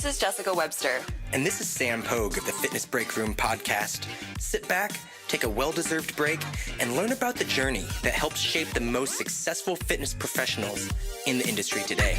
is Jessica Webster. And this is Sam Pogue of the Fitness Break Room podcast. Sit back, take a well-deserved break, and learn about the journey that helps shape the most successful fitness professionals in the industry today.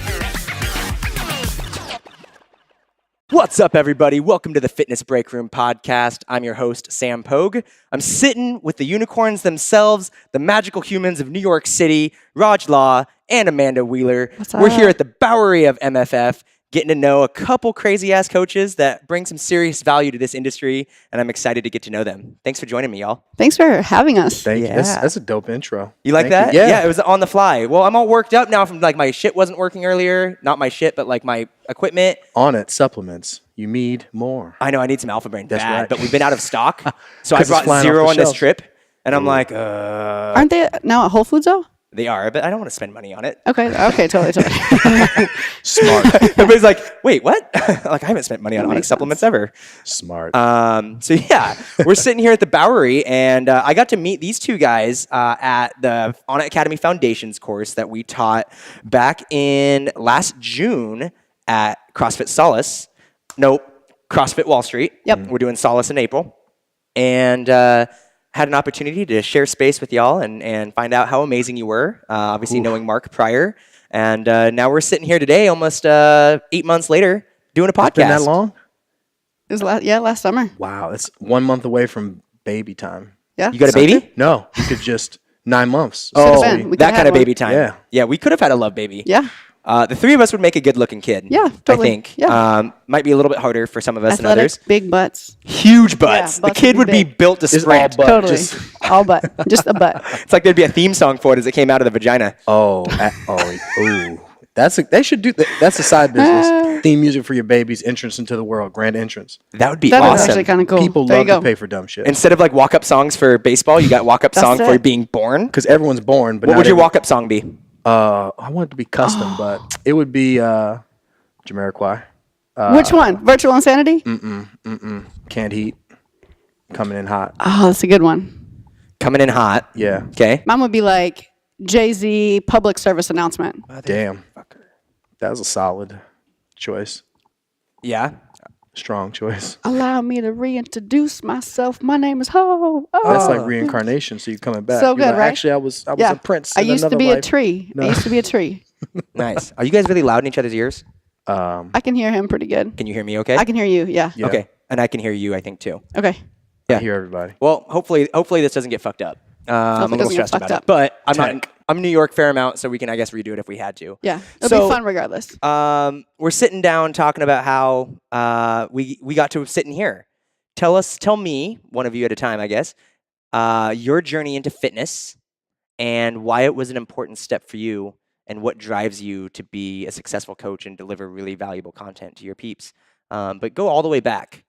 What's up, everybody? Welcome to the Fitness Break Room podcast. I'm your host, Sam Pogue. I'm sitting with the unicorns themselves, the magical humans of New York City, Raj Law and Amanda Wheeler. We're here at the Bowery of MFF, getting to know a couple crazy-ass coaches that bring some serious value to this industry, and I'm excited to get to know them. Thanks for joining me, y'all. Thanks for having us. Thank you. Yeah. That's a dope intro. You like Thank that? you. Yeah, it was on the fly. Well, I'm all worked up now from like my shit wasn't working earlier. Not my shit, but like my equipment. On it, supplements. You need more. I know I need some Alpha Brain That's bad, right. but we've been out of stock. So I 'Cause it's brought flying zero off the on this shelves. trip, and I'm like, Aren't they now at Whole Foods though? they are, but I don't want to spend money on it. Okay, totally. Smart. Everybody's like, wait, what? Like, I haven't spent money on Onyx makes supplements sense. ever. Smart. So yeah, we're sitting here at the Bowery, and I got to meet these two guys at the On It Academy Foundations course that we taught back in last June at CrossFit Solace. Nope, CrossFit Wall Street. Yep. We're doing Solace in April. And had an opportunity to share space with y'all and find out how amazing you were, obviously knowing Mark prior. And now we're sitting here today, almost 8 months later, doing a podcast. Been that long? It was last summer. Wow, it's 1 month away from baby time. Yeah. You got a so baby? good. No, you could just 9 months. Oh, been. We could've that had kind of one. baby time. Yeah. We could have had a love baby. Yeah. The three of us would make a good-looking kid. Yeah, I totally. think. Yeah. Might be a little bit harder for some of us Athletic, and others. big butts. Huge butts. Yeah, The butts kid would would be be big. built to Just sprint. all butt. Totally. Just- All butt. Just a butt. It's like there'd be a theme song for it as it came out of the vagina. Ooh. They should do that. That's a side business. Theme music for your baby's entrance into the world. Grand entrance. That would be That is awesome. actually kind of cool. People there love you go. to pay for dumb shit. Instead of like walk-up songs for baseball, you got walk-up That's song for it. being born. Because everyone's born. But What not would your every- walk-up song be? I want it to be custom, but it would be Jamiroquai. Which one? Virtual Insanity? Can't Heat. Coming in hot. Oh, that's a good one. Coming in hot. Yeah. Okay. Mine would be like Jay-Z public service announcement. Damn. That was a solid choice. Yeah. Strong choice. Allow me to reintroduce myself. My name is Ho. Oh. That's like reincarnation, so you're coming back. So You're good, like, right? Actually, I was Yeah. a prince. I in used to another be a life. tree. No. I used to be a tree. Nice. Are you guys really loud in each other's ears? I can hear him pretty good. Can you hear me okay? I can hear you. Yeah. Yeah. Okay. And I can hear you, I think, too. Okay. Yeah. I hear everybody. Well, hopefully this doesn't get fucked up. I'm a little doesn't get stressed fucked about it. up. But Tech. I'm New York Fairmount, so we can, I guess, redo it if we had to. Yeah. It'll So- be fun regardless. We're sitting down talking about how we got to sit in here. Tell me, one of you at a time, I guess, your journey into fitness and why it was an important step for you and what drives you to be a successful coach and deliver really valuable content to your peeps. But go all the way back.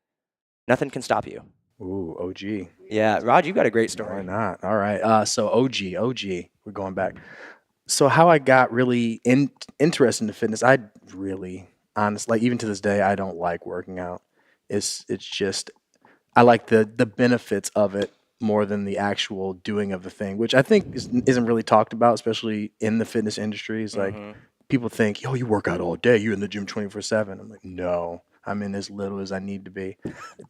Nothing can stop you. Ooh, OG. Yeah, Rod, you got a great Why story. not? All right. So OG. We're going back. So how I got really interested in fitness, I really, honestly, like even to this day, I don't like working out. It's just, I like the benefits of it more than the actual doing of the thing, which I think isn't really talked about, especially in the fitness industry. It's like people think, yo, you work out all day. You're in the gym 24/7. I'm like, no, I'm in as little as I need to be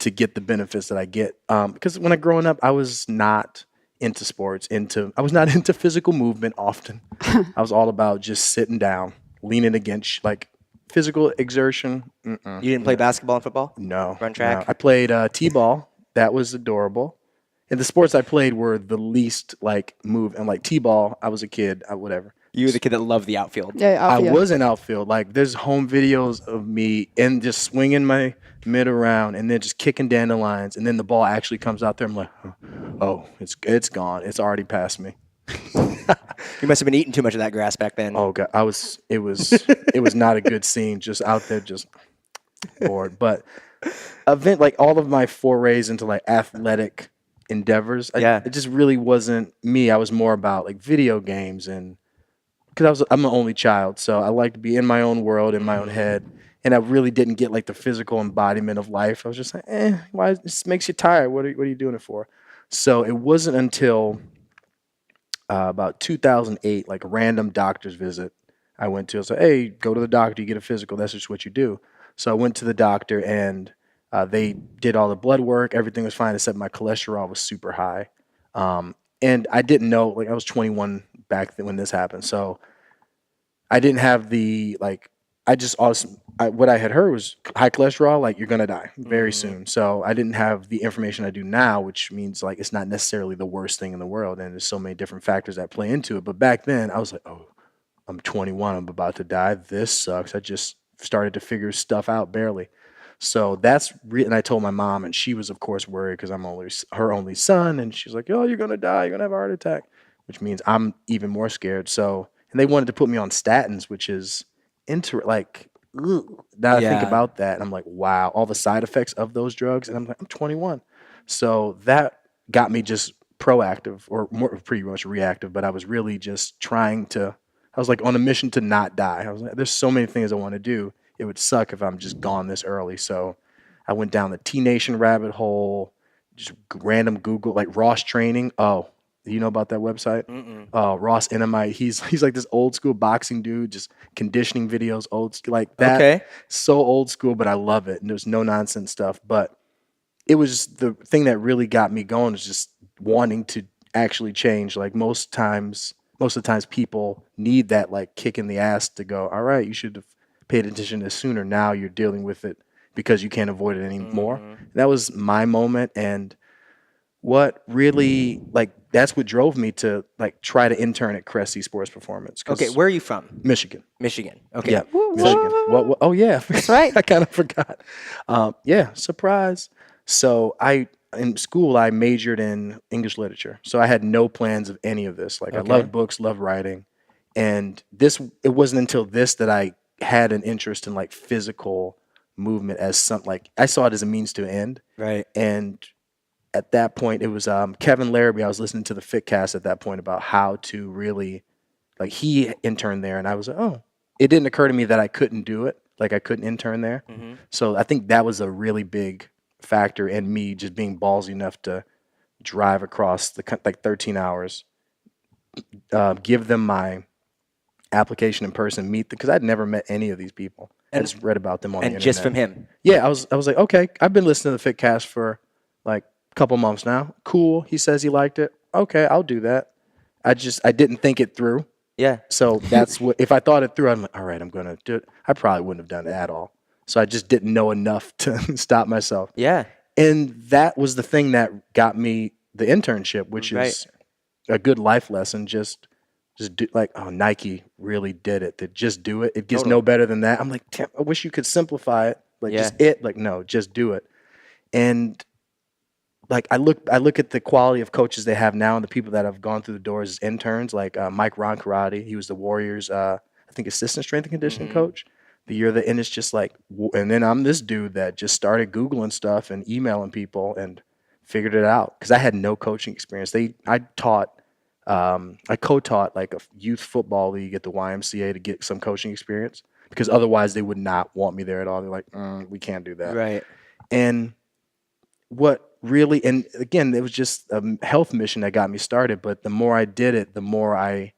to get the benefits that I get. Because when I growing up, I was not into sports. I was not into physical movement often. I was all about just sitting down, leaning against like physical exertion. You didn't play basketball and football? No. Run track? No. I played t-ball. That was adorable. And the sports I played were the least like move. And like t-ball, I was a kid, whatever. You were the kid that loved the outfield. Yeah. I yeah. was in outfield. Like there's home videos of me and just swinging my mid around and then just kicking dandelions. And then the ball actually comes out there. I'm like, oh, it's gone. It's already past me. You must have been eating too much of that grass back then. Oh God, it was not a good scene. Just out there, just bored. But like all of my forays into like athletic endeavors, it just really wasn't me. I was more about like video games and because I'm an only child, so I like to be in my own world, in my own head. And I really didn't get like the physical embodiment of life. I was just like, why this makes you tired? What are you doing it for? So it wasn't until about 2008, like a random doctor's visit I went to. I was like, hey, go to the doctor, you get a physical. That's just what you do. So I went to the doctor, and they did all the blood work. Everything was fine except my cholesterol was super high. And I didn't know, like I was 21 back then when this happened. So I didn't have the like. I just also what I had heard was high cholesterol, like you're gonna die very soon. So I didn't have the information I do now, which means like it's not necessarily the worst thing in the world, and there's so many different factors that play into it. But back then, I was like, oh, I'm 21, I'm about to die. This sucks. I just started to figure stuff out barely. So and I told my mom, and she was of course worried because I'm only her only son, and she's like, "Oh, you're gonna die. You're gonna have a heart attack," which means I'm even more scared. So, and they wanted to put me on statins, which is like ugh. Now I think Yeah. about that, and I'm like, wow, all the side effects of those drugs, and I'm like, I'm 21, so that got me just proactive or more pretty much reactive. But I was really just trying to. I was like on a mission to not die. I was like, there's so many things I want to do. It would suck if I'm just gone this early. So I went down the T Nation rabbit hole, just random Google, like Ross Training. Oh, you know about that website? Ross Enamite. He's like this old school boxing dude, just conditioning videos, old school, like that. Okay. So old school, but I love it. And there's no nonsense stuff. But it was the thing that really got me going is just wanting to actually change. Like most of the times people need that like kick in the ass to go, all right, you should have paid attention to this sooner. Now you're dealing with it because you can't avoid it anymore. That was my moment. And what really like that's what drove me to like try to intern at Cressy Sports Performance. Okay, where are you from? Michigan. Michigan. Okay. Yeah, What? Michigan. What? Oh yeah, That's right. I kind of forgot. Yeah, surprise. So in school I majored in English literature, so I had no plans of any of this. Like I Okay. loved books, loved writing, and it wasn't until this that I had an interest in like physical movement as some like I saw it as a means to an end. Right. And at that point, it was Kevin Larrabee. I was listening to the Fitcast at that point about how to really like he interned there, and I was like, oh, it didn't occur to me that I couldn't do it, like I couldn't intern there. So I think that was a really big factor in me just being ballsy enough to drive across like 13 hours, give them my application in person, meet because I'd never met any of these people. I just read about them on the And internet. just from him. Yeah, I was like, okay, I've been listening to the Fitcast for like a couple months now. Cool. He says he liked it. Okay, I'll do that. I didn't think it through. Yeah. So that's what if I thought it through, I'm like, all right, I'm gonna do it. I probably wouldn't have done it at all. So I just didn't know enough to stop myself. Yeah. And that was the thing that got me the internship, which Right. is a good life lesson. Just do like, oh, Nike really did it. They just do it. It gets no better than that. I'm like, damn, I wish you could simplify it. Like like no, just do it. And like I look at the quality of coaches they have now and the people that have gone through the doors as interns, like Mike Roncarati. He was the Warriors, I think assistant strength and conditioning coach. The year that, and it's just like, and then I'm this dude that just started Googling stuff and emailing people and figured it out because I had no coaching experience. I co-taught like a youth football league at the YMCA to get some coaching experience because otherwise they would not want me there at all. They're like, we can't do that. Right. And what really, and again, it was just a health mission that got me started. But the more I did it, the more I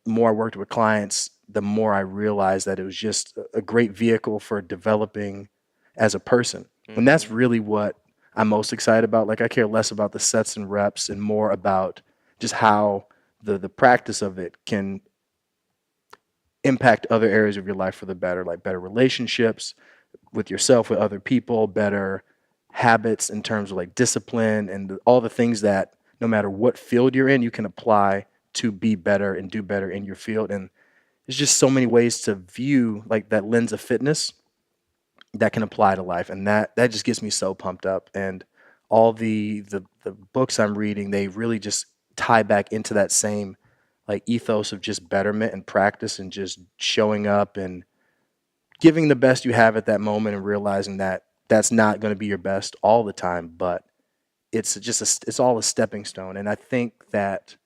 worked with clients, the more I realized that it was just a great vehicle for developing as a person. And that's really what I'm most excited about. Like I care less about the sets and reps and more about just how the practice of it can impact other areas of your life for the better, like better relationships with yourself, with other people, better habits in terms of like discipline and all the things that no matter what field you're in, you can apply to be better and do better in your field. And there's just so many ways to view like that lens of fitness that can apply to life. And that just gets me so pumped up. And all the books I'm reading, they really just tie back into that same like ethos of just betterment and practice and just showing up and giving the best you have at that moment and realizing that that's not going to be your best all the time, but it's just it's all a stepping stone. And I think that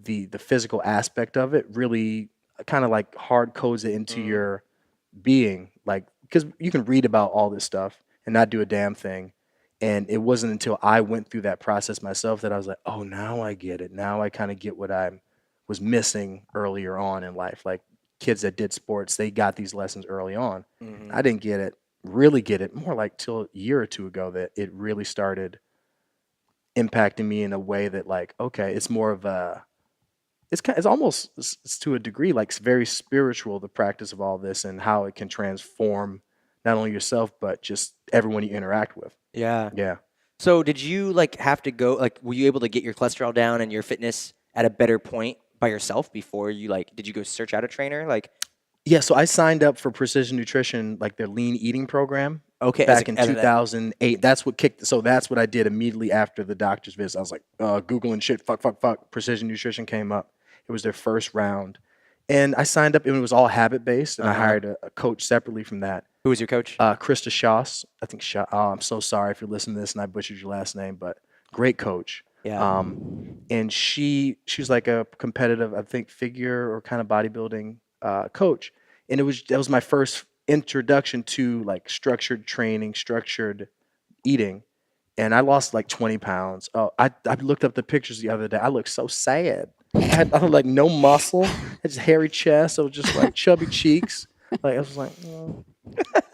the physical aspect of it really kind of like hard codes it into your being, like because you can read about all this stuff and not do a damn thing. And it wasn't until I went through that process myself that I was like, oh, now I get it. Now I kind of get what I was missing earlier on in life. Like kids that did sports, they got these lessons early on. I didn't get it really get it more like till a year or two ago that it really started impacting me in a way that like, okay, it's more of a it's almost it's to a degree like very spiritual, the practice of all this and how it can transform not only yourself but just everyone you interact with. Yeah. Yeah. So did you like have to go like were you able to get your cholesterol down and your fitness at a better point by yourself before you like did you go search out a trainer? Like Yeah, so I signed up for Precision Nutrition, like their lean eating program okay, back in as a 2008. That's what kicked. So that's what I did immediately after the doctor's visit. I was like, Googling shit, fuck. Precision Nutrition came up. It was their first round. And I signed up, and it was all habit based. And I hired a coach separately from that, who was your coach? Krista Shaws. I think Shaw. Oh, I'm so sorry if you're listening to this and I butchered your last name, but great coach. Yeah. And she's like a competitive, I think, figure or kind of bodybuilding coach. And that was my first introduction to like structured training, structured eating. And I lost like 20 pounds. Oh, I looked up the pictures the other day. I looked so sad. I had like no muscle. I had just hairy chest. I was just like chubby cheeks. Like I was like, oh.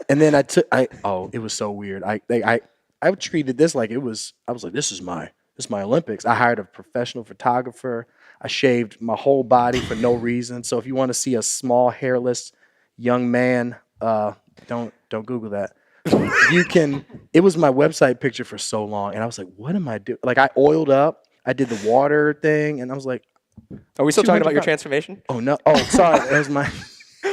And then it was so weird. I treated this like I was like, this is my Olympics. I hired a professional photographer. I shaved my whole body for no reason. So if you want to see a small hairless young man, don't Google that. You can. It was my website picture for so long, and I was like, what am I doing? Like I oiled up. I did the water thing, and I was like, Are we still talking about your 200 transformation? oh no, oh sorry, that was my.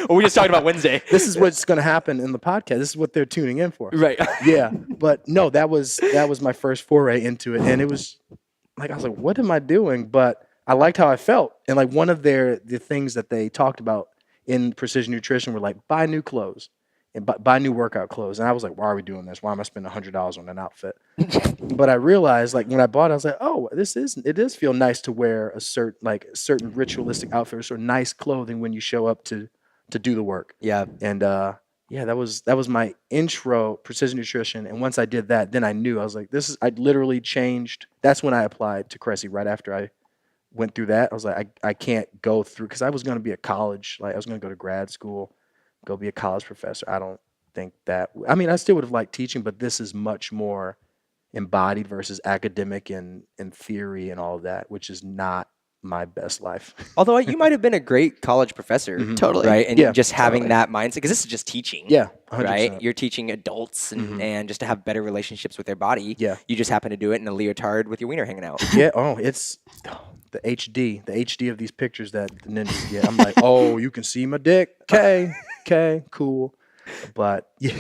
Or we just talking about Wednesday? This is what's going to happen in the podcast. This is what they're tuning in for. Right. Yeah, but no, that was my first foray into it, and it was like I was like, what am I doing? But I liked how I felt, and like one of the things that they talked about in Precision Nutrition were like buy new clothes and buy new workout clothes, and I was like, why are we doing this? Why am I spending $100 on an outfit? But I realized like when I bought it, I was like, oh, it does feel nice to wear a certain ritualistic outfit or nice clothing when you show up to do the work. Yeah. And yeah, that was my intro Precision Nutrition. And once I did that, then I knew I was like, I literally changed. That's when I applied to Cressy right after I went through that. I was like, I can't go through because I was going to be at college. Like I was going to go to grad school, go be a college professor. I don't think that. I mean, I still would have liked teaching, but this is much more embodied versus academic and theory and all of that, which is not my best life. Although you might have been a great college professor, Totally. right? And Yeah, just having totally. that mindset, because this is just teaching. Yeah, 100%. Right? You're teaching adults and just to have better relationships with their body. Yeah. You just happen to do it in a leotard with your wiener hanging out. Yeah. Oh, it's the HD of these pictures that the ninjas get. I'm like, oh, you can see my dick. Okay, cool. But yeah,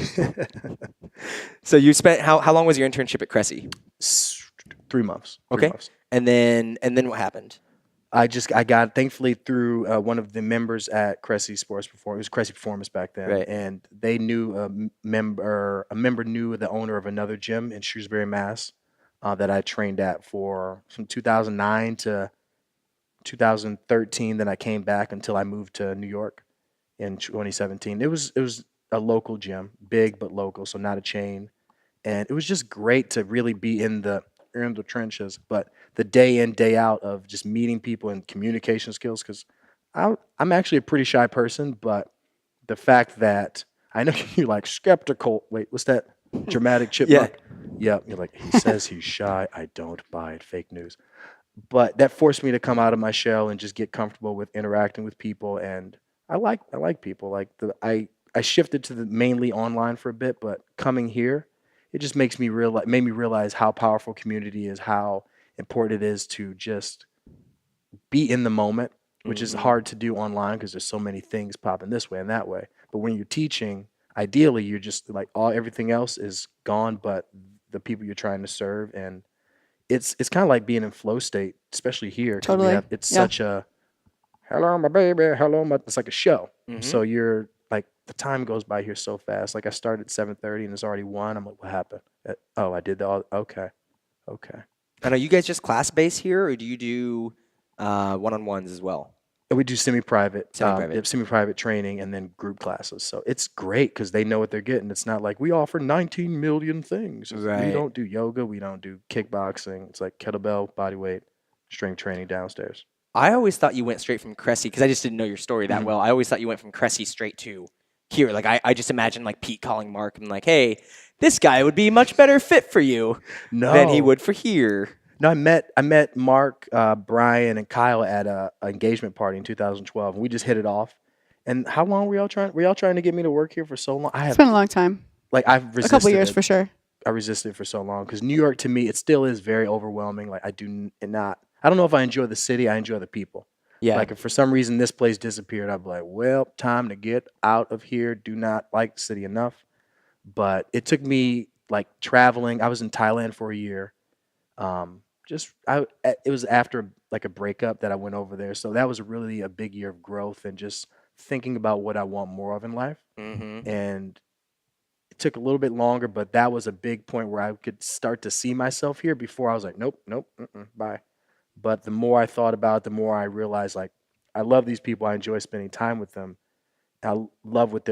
So you spent how long was your internship at Cressy? 3 months. 3 Okay. months. And then what happened? I got thankfully through one of the members at Cressy Sports Performance. It was Cressy Performance back then, Right. and they knew a member knew the owner of another gym in Shrewsbury, Mass, that I trained at from 2009 to 2013. Then I came back until I moved to New York in 2017. It was a local gym, big but local, so not a chain, and it was just great to really be in the trenches, but the day in day out of just meeting people and communication skills, because I'm actually a pretty shy person, but the fact that I know you're like skeptical. Wait, what's that? Dramatic chipmunk? Yeah. You're like, he says he's shy. I don't buy it. Fake news. But that forced me to come out of my shell and just get comfortable with interacting with people. And I like people. Like I shifted to the mainly online for a bit, but coming here, it just made me realize how powerful community is, how important it is to just be in the moment, which is hard to do online because there's so many things popping this way and that way. But when you're teaching, ideally you're just like everything else is gone, but the people you're trying to serve, and it's kind of like being in flow state, especially here. 'Cause Totally. It's Yeah. such a hello my baby, hello my. It's like a show. So you're like the time goes by here so fast. Like I started at 7:30 and it's already 1. I'm like, what happened? Oh, I did that. Okay. And are you guys just class based here, or do you do one-on-ones as well? And we do semi-private, Semi-private. semi-private training, and then group classes. So it's great because they know what they're getting. It's not like we offer 19 million things. Right. We don't do yoga. We don't do kickboxing. It's like kettlebell, body weight, strength training downstairs. I always thought you went straight from Cressy because I just didn't know your story that well. I always thought you went from Cressy straight to here. Like I just imagine like Pete calling Mark and like, hey, this guy would be much better fit for you than he No. would for here. No, I met Mark, Brian, and Kyle at a engagement party in 2012, and we just hit it off. And how long were y'all trying? Were y'all trying to get me to work here for so long? It's been a long time. I've A couple resisted years it. for sure. I resisted it for so long because New York to me it still is very overwhelming. Like I don't know if I enjoy the city. I enjoy the people. Yeah. Like if for some reason this place disappeared, I'd be like, well, time to get out of here. Do not like the city enough. But it took me like traveling. I was in Thailand for a year. It was after like a breakup that I went over there. So that was really a big year of growth and just thinking about what I want more of in life. Mm-hmm. And it took a little bit longer, but that was a big point where I could start to see myself here. Before I was like, nope, bye. But the more I thought about it, the more I realized like I love these people. I enjoy spending time with them. I love what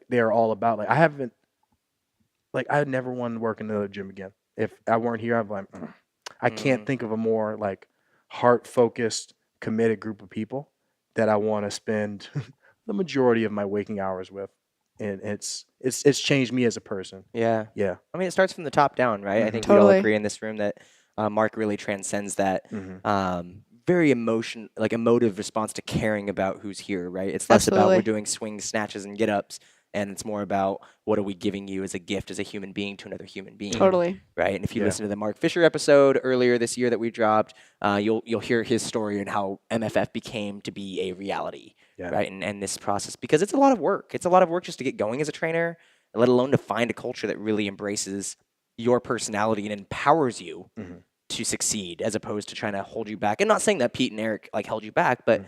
they're all about. I never want to work in another gym again. If I weren't here, I'm like, I can't think of a more like heart focused, committed group of people that I want to spend the majority of my waking hours with. And it's changed me as a person. Yeah. Yeah. I mean, it starts from the top down, right? I think we all Totally. agree in this room that Mark really transcends that Mm-hmm. very emotive response to caring about who's here, right? It's less about Absolutely. we're doing swings, snatches, and get-ups, and it's more about what are we giving you as a gift as a human being to another human being. Totally. Right, and if you Yeah. listen to the Mark Fisher episode earlier this year that we dropped, you'll hear his story and how MFF became to be a reality, Yeah. right? And this process, because it's a lot of work. It's a lot of work just to get going as a trainer, let alone to find a culture that really embraces your personality and empowers you Mm-hmm. to succeed, as opposed to trying to hold you back. And not saying that Pete and Eric like held you back, but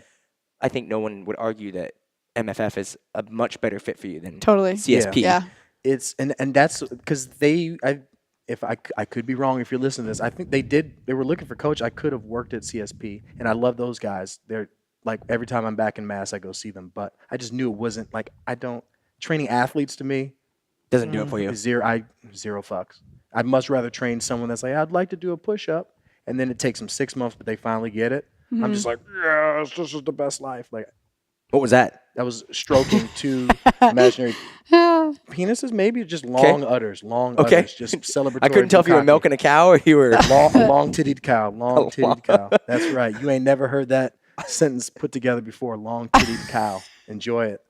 I think no one would argue that MFF is a much better fit for you than Totally. CSP. Yeah. It's and that's because I could be wrong if you're listening to this. I think they were looking for coach. I could have worked at CSP, and I love those guys. They're like every time I'm back in Mass, I go see them. But I just knew it wasn't like training athletes to me Doesn't do it for you. is zero fucks. I'd much rather train someone that's like I'd like to do a push up, and then it takes them 6 months, but they finally get it. I'm just like yes, this is the best life. Like What was that? I was stroking two imaginary penises, maybe just long udders, Okay. udders, just celebratory. I couldn't tell if you were bukkake. milking a cow or you were. long tittied cow, long tittied cow. That's right. You ain't never heard that sentence put together before. Long tittied cow. Enjoy it.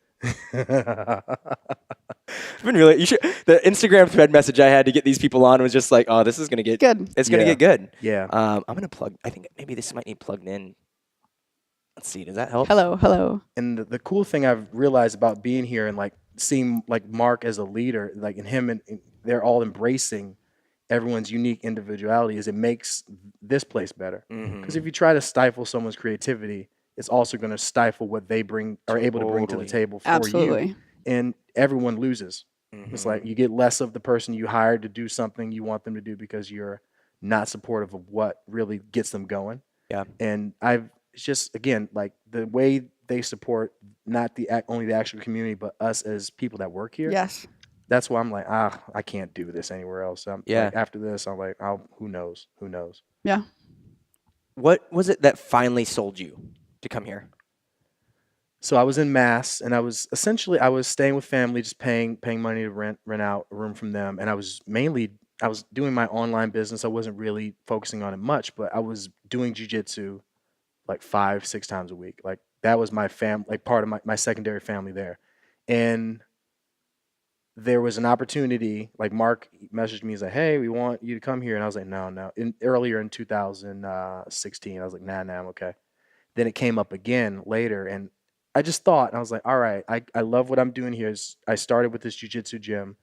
It's been really. You should. The Instagram thread message I had to get these people on was just like, oh, this is gonna get Good. It's gonna Yeah. get good. Yeah. I'm gonna plug. I think maybe this might need plugged in. Let's see. Does that help? Hello. And the cool thing I've realized about being here and like seeing like Mark as a leader, like in him and they're all embracing everyone's unique individuality, is it makes this place better. Because if you try to stifle someone's creativity, it's also going to stifle what they are able to bring to the Totally. table for Absolutely. you, and everyone loses. It's like you get less of the person you hired to do something you want them to do because you're not supportive of what really gets them going. Yeah. And it's just again like the way they support not only the actual community but us as people that work here. Yes. That's why I'm like I can't do this anywhere else. Yeah. Like, after this I'm like who knows. Yeah. What was it that finally sold you to come here? So I was in Mass, and I was staying with family, just paying money to rent out a room from them, and I was doing my online business. I wasn't really focusing on it much, but I was doing jujitsu like 5-6 times a week. Like that was my part of my secondary family there, and there was an opportunity. Like Mark messaged me, he's like, "Hey, we want you to come here," and I was like, "No." Earlier in 2016, I was like, "Nah, I'm okay." Then it came up again later, and I just thought, and I was like, all right, I love what I'm doing here. I started with this jiu-jitsu gym.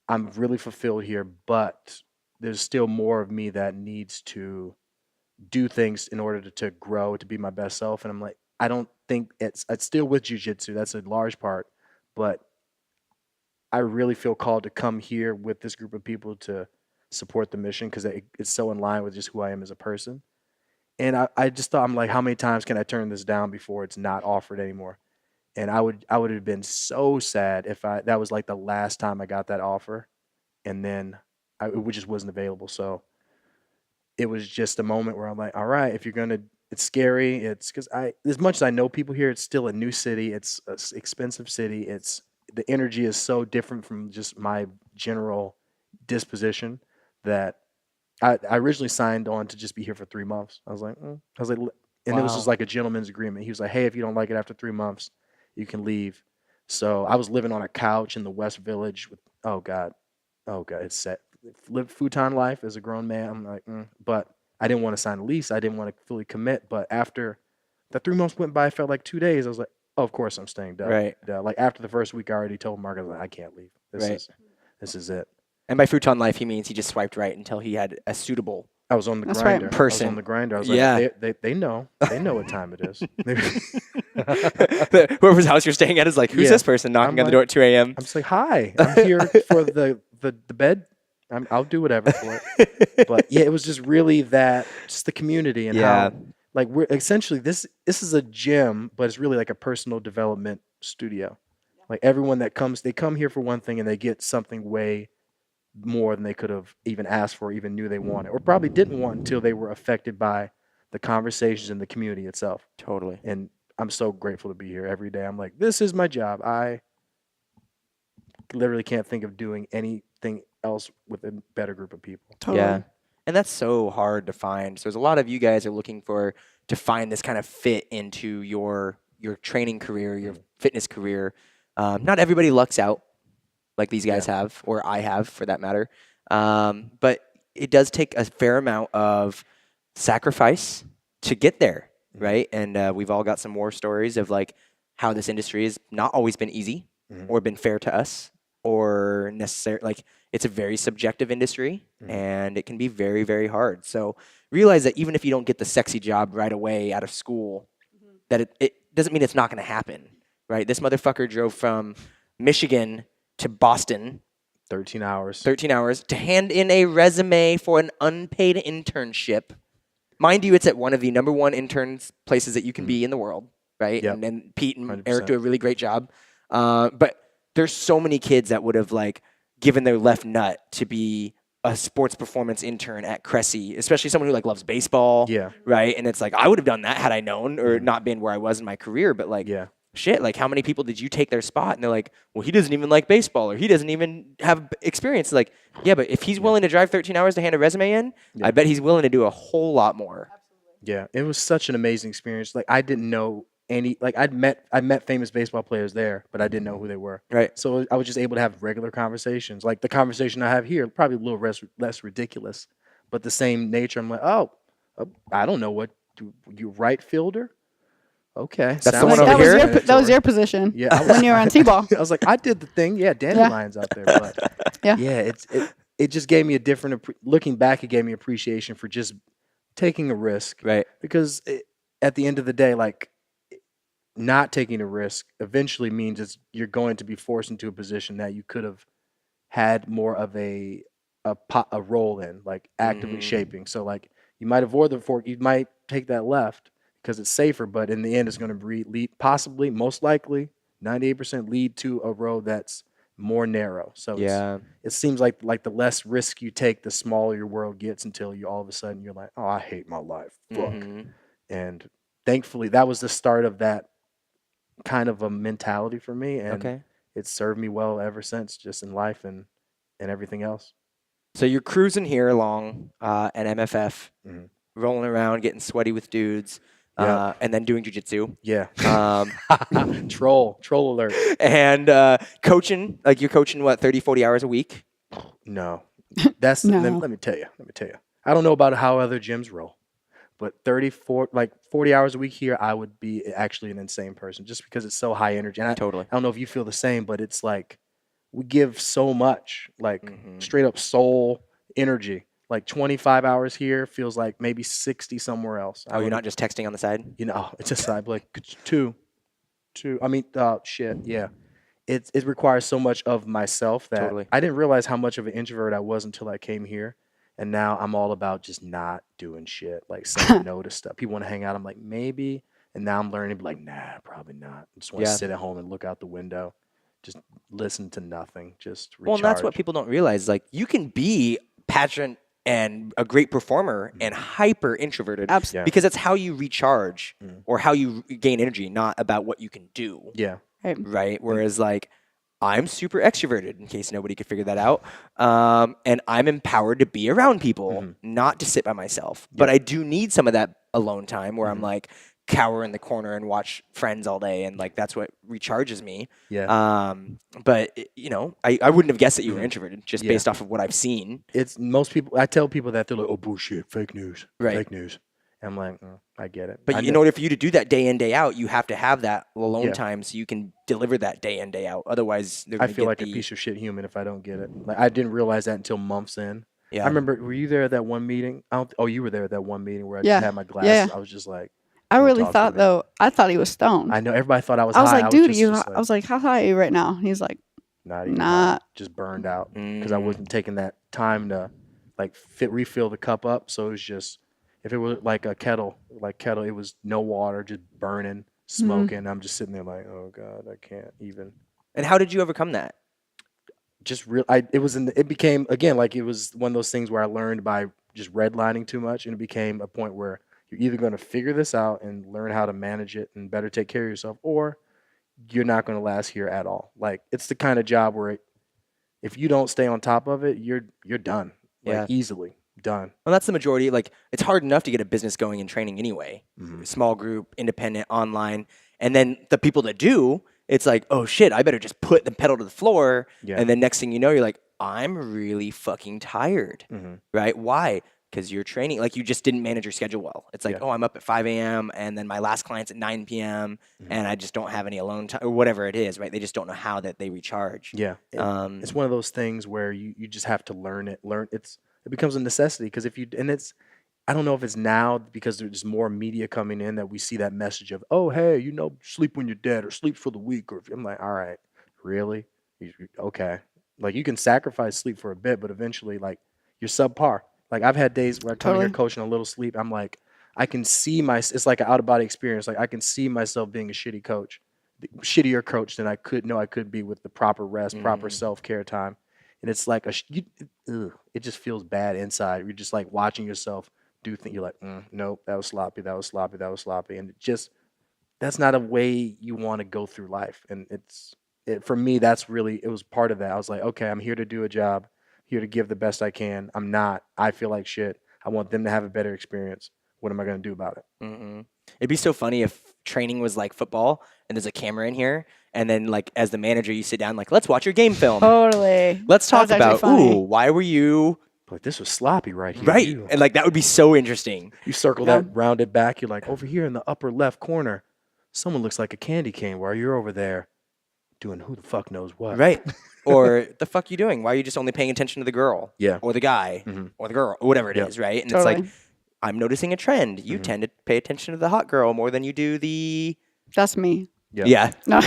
I'm really fulfilled here, but there's still more of me that needs to do things in order to grow, to be my best self. And I'm like, I don't think it's still with jiu-jitsu. That's a large part, but I really feel called to come here with this group of people to support the mission because it's so in line with just who I am as a person. And I just thought, I'm like, how many times can I turn this down before it's not offered anymore? And I would have been so sad if that was like the last time I got that offer, and then it just wasn't available. So it was just a moment where I'm like, all right, if you're gonna, it's scary. It's because as much as I know people here, it's still a new city. It's an expensive city. the energy is so different from just my general disposition that I originally signed on to just be here for 3 months. I was like, and it was just Wow. like a gentleman's agreement. He was like, hey, if you don't like it after 3 months, you can leave. So I was living on a couch in the West Village with, oh God, it's set. Live futon life as a grown man. I'm like, but I didn't want to sign a lease. I didn't want to fully commit. But after the 3 months went by, it felt like 2 days. I was like, oh, of course I'm staying. Duh. Right. Duh. Like after the first week, I already told Mark, I was like, I can't leave. Right. This is it. And by futon life, he means he just swiped right until he had a suitable I was on the That's right. grinder. I was Person. on the grinder. I was like, Yeah. they know what time it is. whoever's house you're staying at is like, who's Yeah. this person knocking I'm on the door at 2 a.m.? I'm just like, hi, I'm here for the bed. I'll do whatever for it. But yeah, it was just really just the community and Yeah. how like we're essentially this is a gym, but it's really like a personal development studio. Like everyone that comes, they come here for one thing and they get something way more than they could have even asked for, even knew they wanted, or probably didn't want until they were affected by the conversations in the community itself. Totally. And I'm so grateful to be here every day. I'm like, this is my job. I literally can't think of doing anything else with a better group of people. Totally. Yeah. And that's so hard to find. So there's a lot of you guys are looking to find this kind of fit into your training career, your fitness career. Not everybody lucks out like these guys have, or I have for that matter. But it does take a fair amount of sacrifice to get there, right? And we've all got some war stories of like how this industry has not always been easy or been fair to us or necessary. Like it's a very subjective industry and it can be very, very hard. So realize that even if you don't get the sexy job right away out of school, that it doesn't mean it's not going to happen, right? This motherfucker drove from Michigan to Boston 13 hours. 13 hours to hand in a resume for an unpaid internship. Mind you, it's at one of the number one interns places that you can be in the world, right? Yep. And Pete and 100%. Eric do a really great job. But there's so many kids that would have like given their left nut to be a sports performance intern at Cressy, especially someone who like loves baseball, right? And it's like I would have done that had I known or not been where I was in my career. But like, shit, like how many people did you take their spot? And they're like, well, he doesn't even like baseball or he doesn't even have experience. Like, yeah, but if he's willing to drive 13 hours to hand a resume in, I bet he's willing to do a whole lot more. Yeah, it was such an amazing experience. Like I didn't know I met famous baseball players there, but I didn't know who they were. Right. So I was just able to have regular conversations. Like the conversation I have here, probably a little less ridiculous, but the same nature. I'm like, I don't know what you right fielder. Okay, That's the one Like, over here? that was your position. Yeah, when you were on T-ball. I was like, I did the thing. Yeah, dandelions out there. But Yeah. it just gave me a different. Looking back, it gave me appreciation for just taking a risk. Right. Because at the end of the day, like not taking a risk eventually means you're going to be forced into a position that you could have had more of a role in, like actively shaping. So like you might avoid the fork, you might take that left because it's safer, but in the end, it's going to lead, possibly, most likely, 98% lead to a road that's more narrow. So it seems like the less risk you take, the smaller your world gets until you all of a sudden you're like, oh, I hate my life. Fuck. And thankfully, that was the start of that kind of a mentality for me. And it's served me well ever since, just in life and everything else. So you're cruising here along at MFF, rolling around, getting sweaty with dudes. And then doing jujitsu. Yeah. Troll alert. And coaching, like you're coaching, what, 30, 40 hours a week? No. That's, No. let me tell you. I don't know about how other gyms roll, but 40 hours a week here, I would be actually an insane person just because it's so high energy. And Totally. I don't know if you feel the same, but it's like we give so much, like straight up soul energy. Like 25 hours here feels like maybe 60 somewhere else. Oh, you're not just texting on the side? You know, it's just like two. I mean, shit, yeah. It requires so much of myself that I didn't realize how much of an introvert I was until I came here. And now I'm all about just not doing shit, like saying no to stuff. People want to hang out. I'm like, maybe. And now I'm learning to be like, nah, probably not. I just want to sit at home and look out the window. Just listen to nothing. Just recharge. Well, and that's what people don't realize. Like, you can be passionate and a great performer and hyper introverted because that's how you recharge or how you gain energy, not about what you can do. Yeah. Right. Whereas like I'm super extroverted, in case nobody could figure that out. And I'm empowered to be around people, not to sit by myself. But I do need some of that alone time where I'm like cower in the corner and watch Friends all day, and like that's what recharges me. Yeah. But I wouldn't have guessed that you were introverted just Yeah. based off of what I've seen. It's most people. I tell people that they're like, "Oh bullshit, fake news, Right. fake news." And I'm like, I get it. But I in know- order for you to do that day in, day out, you have to have that alone Yeah. time so you can deliver that day in, day out. Otherwise, they're I gonna feel get like a piece of shit human if I don't get it. Like I didn't realize that until months in. Yeah. I remember. Were you there at that one meeting? You were there at that one meeting where I Yeah. just had my glasses. Yeah. I was just like, I Don't really talk to thought me. though. I thought he was stoned. I know everybody thought I was. I was high. like, dude, just I was like, how high are you right now? He's like, not even nah. high, just burned out because I wasn't taking that time to like refill the cup up. So it was just if it was like a kettle, it was no water, just burning, smoking. I'm just sitting there like, oh god, I can't even. And how did you overcome that? Just real. It became again like it was one of those things where I learned by just redlining too much, and it became a point where you're either going to figure this out and learn how to manage it and better take care of yourself, or you're not going to last here at all. Like it's the kind of job where if you don't stay on top of it, you're done. Like Yeah. easily done. Well, that's the majority. Like, it's hard enough to get a business going in training anyway. Small group, independent, online. And then the people that do, it's like, oh shit, I better just put the pedal to the floor. Yeah. And then next thing you know, you're like, I'm really fucking tired. Right? Why? Because you're training, like you just didn't manage your schedule well. It's like, Yeah. oh, I'm up at 5 a.m. and then my last client's at 9 p.m. and I just don't have any alone time or whatever it is, right? They just don't know how that they recharge. Yeah. It's one of those things where you just have to learn it. It becomes a necessity because I don't know if it's now because there's more media coming in that we see that message of, oh, hey, sleep when you're dead or sleep for the week. Or I'm like, all right, really? Okay. Like you can sacrifice sleep for a bit, but eventually like you're subpar. Like I've had days where I come here Totally. coaching a little sleep. I'm like, I can see it's like an out of body experience. Like I can see myself being a shittier coach than I could be with the proper rest, proper self-care time. And it's like it just feels bad inside. You're just like watching yourself do things. You're like, nope, that was sloppy. And that's not a way you want to go through life. And for me, it was part of that. I was like, okay, I'm here to do a job, here to give the best I can. I feel like shit. I want them to have a better experience. What am I going to do about it? It'd be so funny if training was like football and there's a camera in here. And then, like, as the manager, you sit down, like, let's watch your game film. Totally. Let's talk That's actually about, funny. why were you Like this was sloppy right here. right? And like, that would be so interesting. You circle Yeah. that, round it back. You're like, over here in the upper left corner, someone looks like a candy cane while you're over there doing who the fuck knows what. Right. Or the fuck you doing? Why are you just only paying attention to the girl? Yeah. Or the guy or the girl or whatever it is, Yeah. right? And Totally. it's like, I'm noticing a trend. You tend to pay attention to the hot girl more than you do the. That's me. Yeah. No,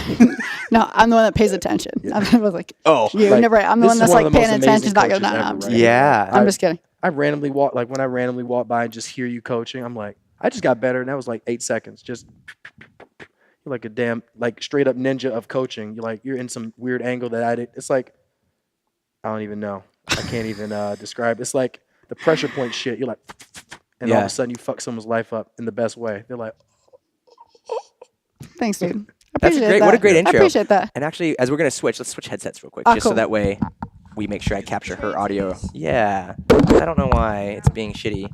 no, I'm the one that pays attention. I was like, Oh, you like, never. I'm the this one is that's one like of the most paying attention. amazing Not going. coaches No, ever, I'm just right? kidding. yeah. I'm just kidding. I randomly walk, like when I randomly walk by and just hear you coaching, I'm like, I just got better. And that was like 8 seconds. Just, you're like a damn, like straight up ninja of coaching. You're in some weird angle that I did. It's like, I don't even know. I can't even describe. It's like the pressure point shit. You're like, and all of Yeah. a sudden you fuck someone's life up in the best way. They're like, Thanks, dude. I That's a appreciate great. that. What a great intro. I appreciate that. And actually, as we're gonna switch, let's switch headsets real quick, Ah, just so cool. that way we make sure I capture her audio. Yeah. I don't know why it's being shitty.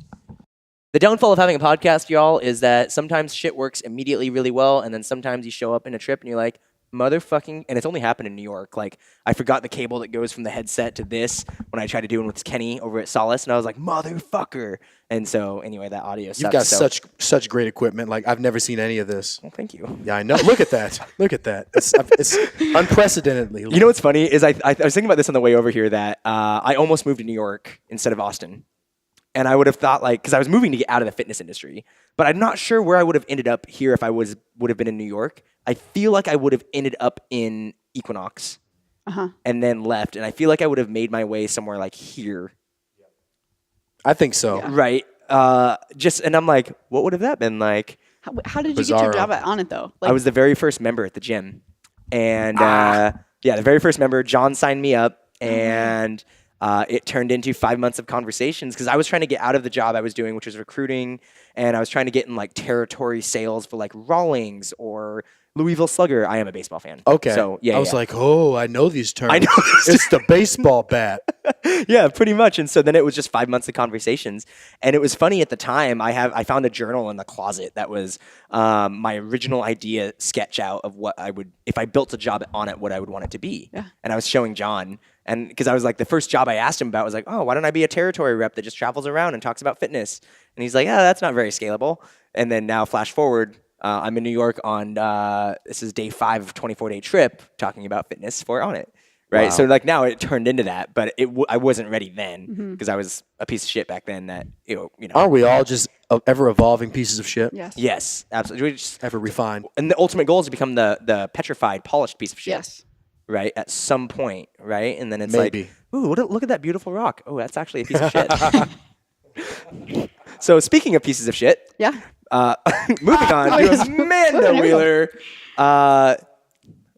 The downfall of having a podcast, y'all, is that sometimes shit works immediately really well, and then sometimes you show up in a trip and you're like, motherfucking, and it's only happened in New York. Like, I forgot the cable that goes from the headset to this when I tried to do it with Kenny over at Solace, and I was like, motherfucker. And so, anyway, that audio sucks. you've got so, such great equipment. Like I've never seen any of this. well, thank you. Yeah, I know. Look at that. Look at that. It's unprecedentedly. You know what's funny is I was thinking about this on the way over here that I almost moved to New York instead of Austin. And I would have thought, like, because I was moving to get out of the fitness industry, but I'm not sure where I would have ended up here if I would have been in New York. I feel like I would have ended up in Equinox and then left, and I feel like I would have made my way somewhere like here, I think so. right? And I'm like, what would have that been like? How did you get your Bizarro. job on it though? I was the very first member at the gym, and the very first member. John signed me up, and it turned into 5 months of conversations because I was trying to get out of the job I was doing, which was recruiting, and I was trying to get in like territory sales for like Rawlings or Louisville Slugger. I am a baseball fan. Okay. So yeah, I was yeah. like, oh, I know these terms. I know. It's the baseball bat. Yeah, pretty much. And so then it was just 5 months of conversations, and it was funny at the time. I found a journal in the closet that was my original idea sketch out of what I would, if I built a job on it, what I would want it to be. Yeah. And I was showing John, and because I was like, the first job I asked him about was like, oh, why don't I be a territory rep that just travels around and talks about fitness? And he's like, yeah, that's not very scalable. And then now flash forward. I'm in New York on this is day 5 of a 24-day trip talking about fitness for On It, right? Wow. So like now it turned into that, but I wasn't ready then because I was a piece of shit back then. That you know. Aren't we all just ever evolving pieces of shit? Yes. Yes, absolutely. We just, Ever refined? and the ultimate goal is to become the petrified, polished piece of shit. Yes. Right at some point, right? And then it's Maybe. like, ooh, look at that beautiful rock. Oh, that's actually a piece of shit. So speaking of pieces of shit. Yeah. Moving on to Amanda Wheeler.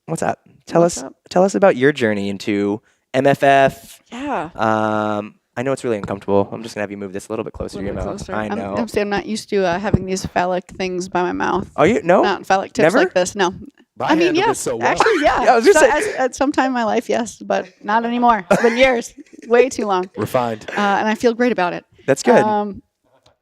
What's up? Tell What's us up? Tell us about your journey into MFF. Yeah. I know it's really uncomfortable. I'm just gonna have you move this a little bit closer to your mouth. Closer. I know. I'm not used to having these phallic things by my mouth. Oh, you no? Not phallic tips Never? like this. No. I I mean, handled it yes. so well. Actually, yeah. Yeah, I was gonna say- at some time in my life, yes, but not anymore. It's been years, way too long, Refined. and I feel great about it. That's good.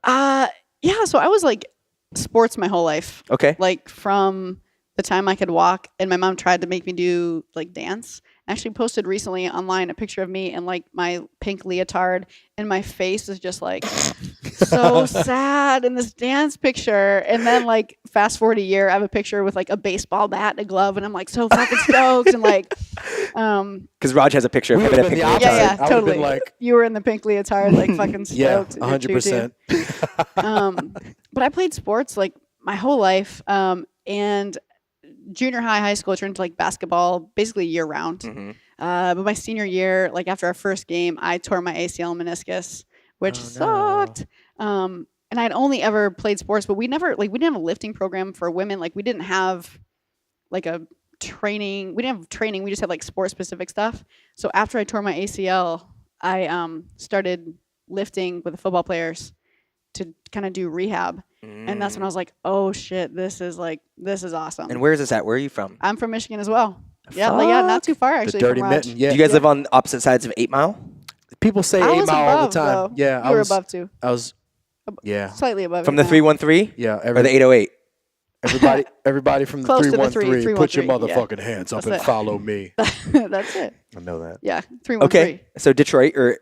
Yeah. So I was like sports my whole life. Okay. Like from the time I could walk, and my mom tried to make me do like dance. I actually posted recently online a picture of me in like my pink leotard, and my face is just like so sad in this dance picture. And then like fast forward a year, I have a picture with like a baseball bat and a glove, and I'm like so fucking stoked. And like, Because Raj has a picture of We him in a would've been pink the leotard. yeah, I would've totally. been like- You were in the pink leotard, like fucking Yeah, stoked. 100%. But I played sports like my whole life. And junior high school, I turned to like basketball basically year round. Mm-hmm. But my senior year, like after our first game, I tore my ACL and meniscus, which sucked. And I'd only ever played sports, but we didn't have a lifting program for women. Like we didn't have like a training. We didn't have training. We just had like sport specific stuff. So after I tore my ACL, I started lifting with the football players to kind of do rehab. And that's when I was like, oh shit, this is awesome. And where is this at? Where are you from? I'm from Michigan as well. Yeah, not too far The actually. dirty from Raj. mitten. Yeah. Do you guys live on opposite sides of 8 Mile? People say I 8 was Mile all the above, time. though. Yeah. You were above too. I was. Yeah. Slightly above. From it the now. 313 Yeah. or the 808? Everybody from the Close to the 313, put your 313, yeah. motherfucking hands up That's and it. follow me. That's it. I know that. Yeah, 313. Okay, so Detroit or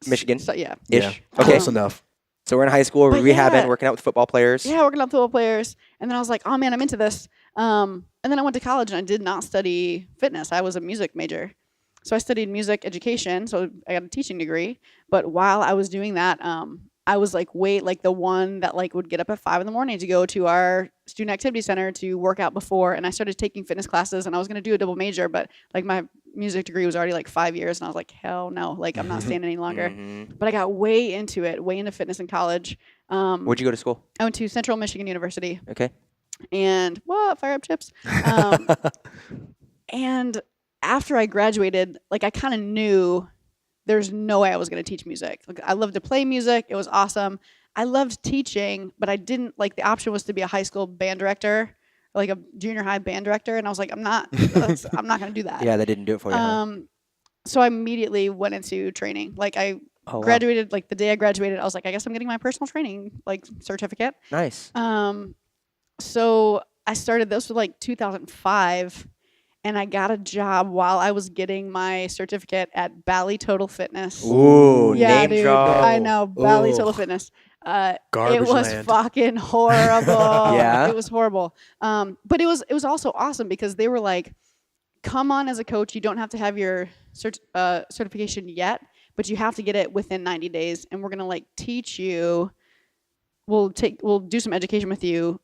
Michigan So yeah. ish. Yeah. Okay, Close enough. so we're in high school, But rehabbing, yeah. working out with football players. Yeah, working on football players, and then I was like, oh man, I'm into this. And then I went to college and I did not study fitness. I was a music major, so I studied music education. So I got a teaching degree. But while I was doing that, I was like the one that like would get up at 5 a.m. to go to our student activity center to work out before. And I started taking fitness classes, and I was going to do a double major, but like my music degree was already like 5 years, and I was like, hell no, like I'm not staying any longer. Mhm. But I got way into fitness in college. Where'd you go to school? I went to Central Michigan University, Okay. and fire up chips. And after I graduated, like I kind of knew there's no way I was going to teach music. Like I loved to play music. It was awesome. I loved teaching, but I didn't like the option was to be a high school band director, like a junior high band director. And I was like, I'm not going to do that. Yeah, that didn't do it for you. huh? So I immediately went into training. Like I Oh, wow. graduated, like the day I graduated, I was like, I guess I'm getting my personal training like certificate. Nice. So I started this was like 2005, and I got a job while I was getting my certificate at Bally Total Fitness. Ooh, Yeah, name dude. drop. I know, Bally Ooh. Total Fitness. It Garbage was land. fucking horrible. Yeah? It was horrible. But it was also awesome because they were like, come on as a coach. You don't have to have your certification yet, but you have to get it within 90 days. And we're going to like teach you. We'll do some education with you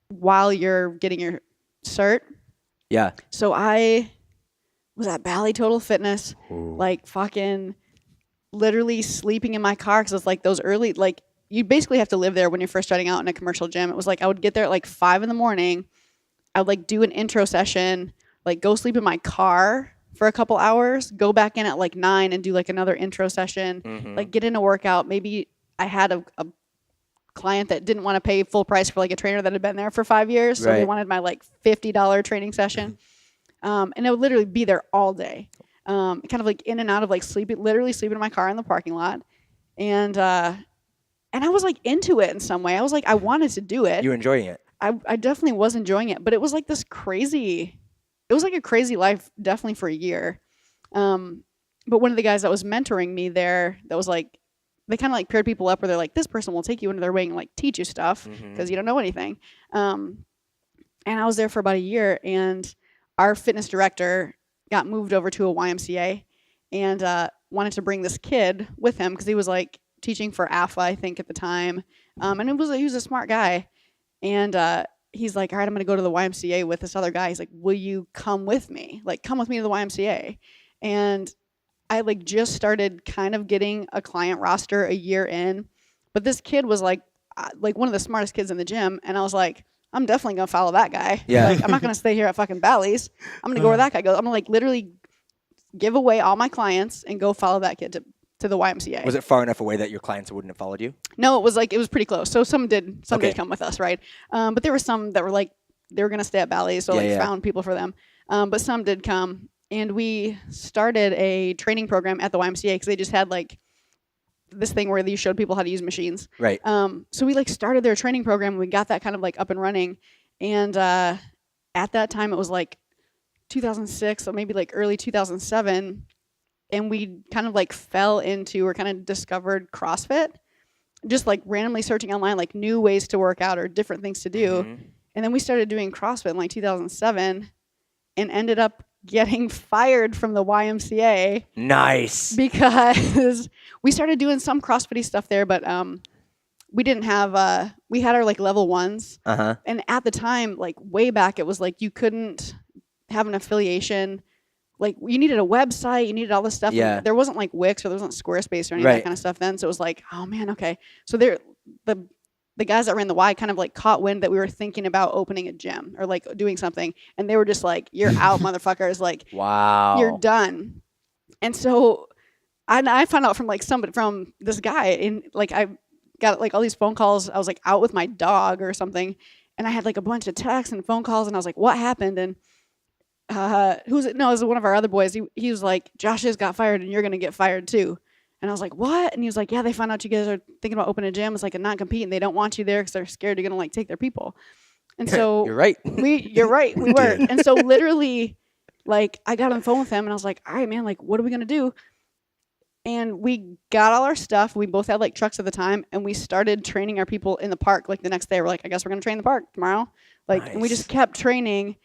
while you're getting your cert. Yeah. So I was at Bally Total Fitness, like fucking literally sleeping in my car because it's like those early, like you basically have to live there when you're first starting out in a commercial gym. It was like I would get there at like 5 a.m. I would like do an intro session, like go sleep in my car for a couple hours, go back in at like 9 and do like another intro session, like get in a workout. Maybe I had a client that didn't want to pay full price for like a trainer that had been there for 5 years. So they Right. wanted my like $50 training session. And I would literally be there all day. Kind of like in and out of like literally sleeping in my car in the parking lot. And I was like into it in some way. I was like, I wanted to do it. You were enjoying it. I definitely was enjoying it, but it was like this crazy, it was like a crazy life definitely for a year. But one of the guys that was mentoring me there, that was like, they kind of like paired people up where they're like, this person will take you into their wing and like teach you stuff because you don't know anything. And I was there for about a year, and our fitness director got moved over to a YMCA and wanted to bring this kid with him because he was like teaching for AFA, I think, at the time. And he was a smart guy. And he's like, all right, I'm going to go to the YMCA with this other guy. He's like, will you come with me? Like, come with me to the YMCA. And I like just started kind of getting a client roster a year in. But this kid was like one of the smartest kids in the gym. And I was like, I'm definitely going to follow that guy. Yeah. Like, I'm not going to stay here at fucking Bally's. I'm going to go where that guy goes. I'm going to like literally give away all my clients and go follow that kid to the YMCA. Was it far enough away that your clients wouldn't have followed you? No, it was pretty close. So some did Okay. come with us, right? But there were some that were like, they were going to stay at Bally's, so found people for them. But some did come, and we started a training program at the YMCA because they just had like this thing where you showed people how to use machines. Right. So we like started their training program, and we got that kind of like up and running. And at that time, it was like 2006, or maybe like early 2007. And we kind of like fell into or kind of discovered CrossFit, just like randomly searching online, like new ways to work out or different things to do. And then we started doing CrossFit in like 2007 and ended up getting fired from the YMCA Nice. because we started doing some CrossFit-y stuff there, but we didn't have, we had our like level ones. And at the time, like way back, it was like you couldn't have an affiliation. Like you needed a website, you needed all this stuff. Yeah. And there wasn't like Wix or there wasn't Squarespace or any of that kind of stuff then. So it was like, oh man, okay. So the guys that ran the Y kind of like caught wind that we were thinking about opening a gym or like doing something. And they were just like, you're out, motherfuckers. Like, wow. you're done. And so I found out from like from this guy, and like I got like all these phone calls. I was like out with my dog or something. And I had like a bunch of texts and phone calls, and I was like, what happened? And who's it? No, it was one of our other boys. He was like, Josh just got fired and you're going to get fired too. And I was like, what? And he was like, yeah, they found out you guys are thinking about opening a gym. It's like a non-compete, and they don't want you there because they're scared you're going to like take their people. And so You're right. you're right. We were. And so literally like I got on the phone with him and I was like, all right, man, like what are we going to do? And we got all our stuff. We both had like trucks at the time, and we started training our people in the park. Like the next day, we're like, I guess we're going to train in the park tomorrow. Like, and we just kept training.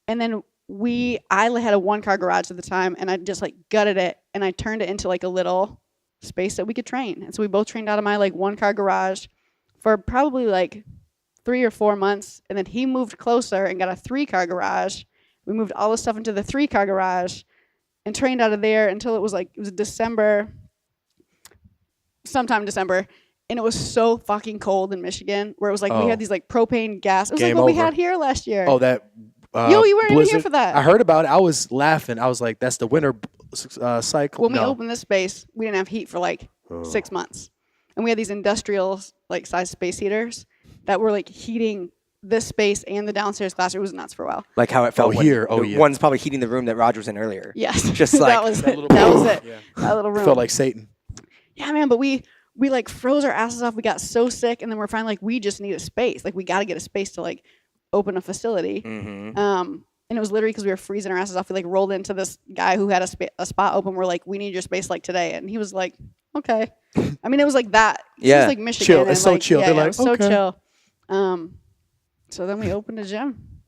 And then I had a 1-car garage at the time, and I just like gutted it, and I turned it into like a little space that we could train. And so we both trained out of my like 1-car garage for probably like 3 or 4 months. And then he moved closer and got a 3-car garage. We moved all the stuff into the 3-car garage and trained out of there until it was December, sometime December. And it was so fucking cold in Michigan, where it was like we had these like propane gas. It was Game like what we over. had here last year. Oh, that. Yo, you weren't even here blizzard. for that. I heard about it. I was laughing. I was like, "That's the winter cycle." When we opened this space, we didn't have heat for like 6 months, and we had these industrial like size space heaters that were like heating this space and the downstairs classroom. It was nuts for a while. Like how it felt here. the one's probably heating the room that Roger was in earlier. Yes, Just like that was it. That was it. Yeah. That little room. Felt like Satan. Yeah, man. But we like froze our asses off. We got so sick, and then we're finally like, we just need a space. Like we got to get a space to like open a facility. And it was literally because we were freezing our asses off. We like rolled into this guy who had a spot open. We're like, we need your space like today. And he was like, okay. I mean, it was like that. It's Yeah. just like Michigan. Chill. And It's so like, chill. Yeah, They're yeah, like, it was so okay. chill. So then we opened a gym.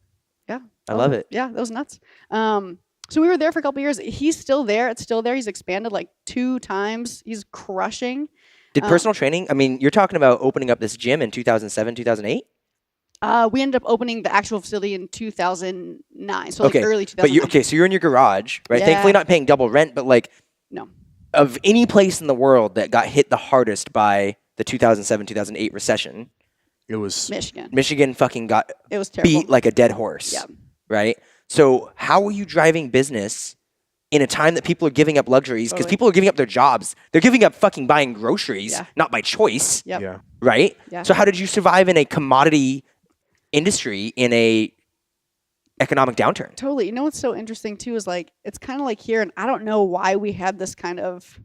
Yeah. I love it. Yeah, that was nuts. So we were there for a couple years. He's still there. It's still there. He's expanded like 2 times. He's crushing. Did personal training, I mean, you're talking about opening up this gym in 2007, 2008? We ended up opening the actual facility in 2009. So like early 2009. But so you're in your garage, right? Yeah. Thankfully not paying double rent, but like No. of any place in the world that got hit the hardest by the 2007, 2008 recession, It was Michigan. fucking got It was terrible. beat like a dead horse. Yeah. Right? So how were you driving business in a time that people are giving up luxuries because people are giving up their jobs. They're giving up fucking buying groceries, not by choice, Yep. Yeah. right? Yeah. So how did you survive in a commodity industry in a economic downturn? Totally. You know what's so interesting too is like it's kind of like here, and I don't know why we had this kind of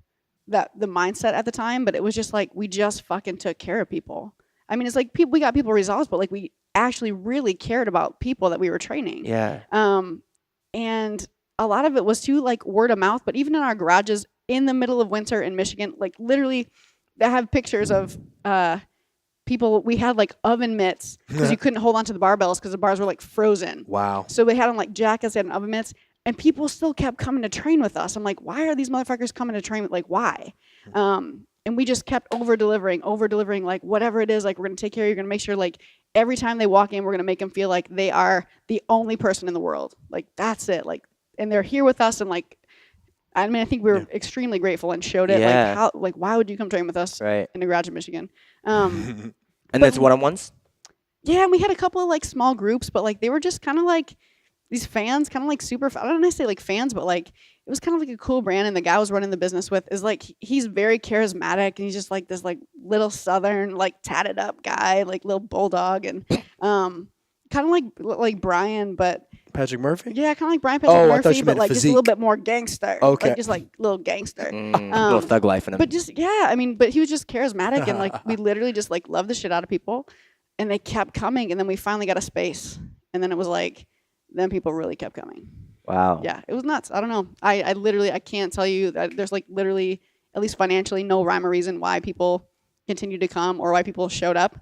the mindset at the time, but it was just like we just fucking took care of people. I mean, it's like we got people results, but like we actually really cared about people that we were training. Yeah. And a lot of it was too like word of mouth, but even in our garages in the middle of winter in Michigan, like literally I have pictures of people. We had like oven mitts because you couldn't hold on to the barbells because the bars were like frozen. Wow. So they had on like jackets, they had oven mitts, and people still kept coming to train with us. I'm like, why are these motherfuckers coming to train? Like, why? And we just kept over delivering, like whatever it is, like we're gonna take care of you, we're gonna make sure like every time they walk in, we're gonna make them feel like they are the only person in the world. Like that's it. Like, and they're here with us, and like, I mean, I think we were extremely grateful and showed it. Yeah. Like, how, like, why would you come train with us Right. in the garage in Michigan? And that's one-on-ones? Yeah, and we had a couple of like small groups, but like they were just kind of like these fans, kind of like super. I don't know say like fans, but like it was kind of like a cool brand. And the guy I was running the business with is like he's very charismatic, and he's just like this like little southern like tatted up guy, like little bulldog, and kind of like Brian, but Patrick Murphy? yeah, kind of like Brian Patrick I thought Murphy, you but meant like just a little physique. bit more gangster. Okay. Like just like little gangster. Little thug life in him. But just yeah, I mean, but he was just charismatic, and like we literally just like loved the shit out of people, and they kept coming, and then we finally got a space, and then it was like, then people really kept coming. Wow. Yeah, it was nuts. I don't know. I literally I can't tell you that there's like literally at least financially no rhyme or reason why people continued to come or why people showed up.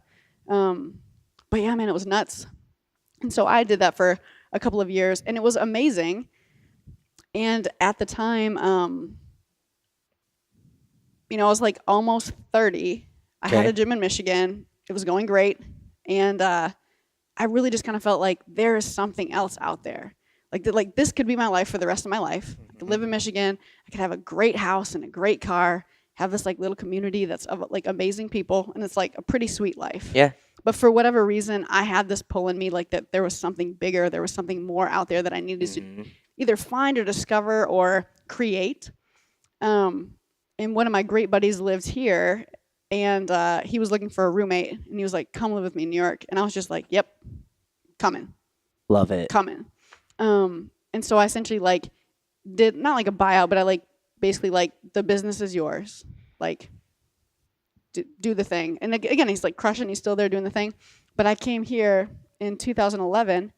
But yeah, man, it was nuts. And so I did that for a couple of years, and it was amazing. And at the time, you know, I was like almost 30. I had a gym in Michigan. It was going great. And I really just kind of felt like there is something else out there. Like this could be my life for the rest of my life. I could live in Michigan. I could have a great house and a great car, have this like little community that's of like amazing people, and it's like a pretty sweet life. Yeah. But for whatever reason, I had this pull in me like that there was something bigger, there was something more out there that I needed to either find or discover or create. And one of my great buddies lives here, and he was looking for a roommate, and he was like, come live with me in New York. And I was just like, yep, coming. Love it. Coming. And so I essentially like did not like a buyout, but I like basically like the business is yours. Like do the thing. And again, he's like crushing. He's still there doing the thing. But I came here in 2011,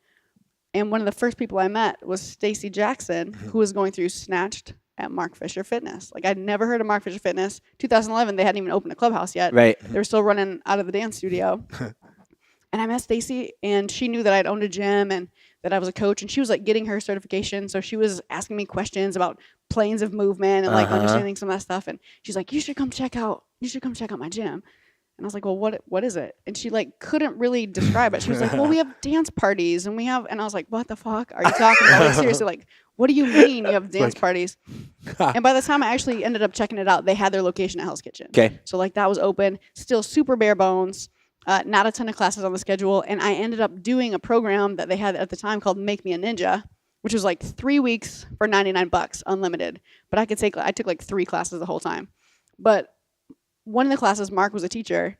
and one of the first people I met was Stacy Jackson, who was going through Snatched at Mark Fisher Fitness. Like I'd never heard of Mark Fisher Fitness. 2011, they hadn't even opened a clubhouse yet. Right. They were still running out of the dance studio. And I met Stacy, and she knew that I'd owned a gym and that I was a coach, and she was like getting her certification. So she was asking me questions about planes of movement and like understanding some of that stuff. And she's like, you should come check out my gym. And I was like, well, what is it? And she like couldn't really describe it. She was like, well, we have dance parties and and I was like, what the fuck are you talking about? Like seriously, like, what do you mean you have dance parties? And by the time I actually ended up checking it out, they had their location at Hell's Kitchen. Okay. So like that was open, still super bare bones. Not a ton of classes on the schedule, and I ended up doing a program that they had at the time called Make Me a Ninja, which was like 3 weeks for $99, unlimited. But I took like 3 classes the whole time. But one of the classes, Mark was a teacher,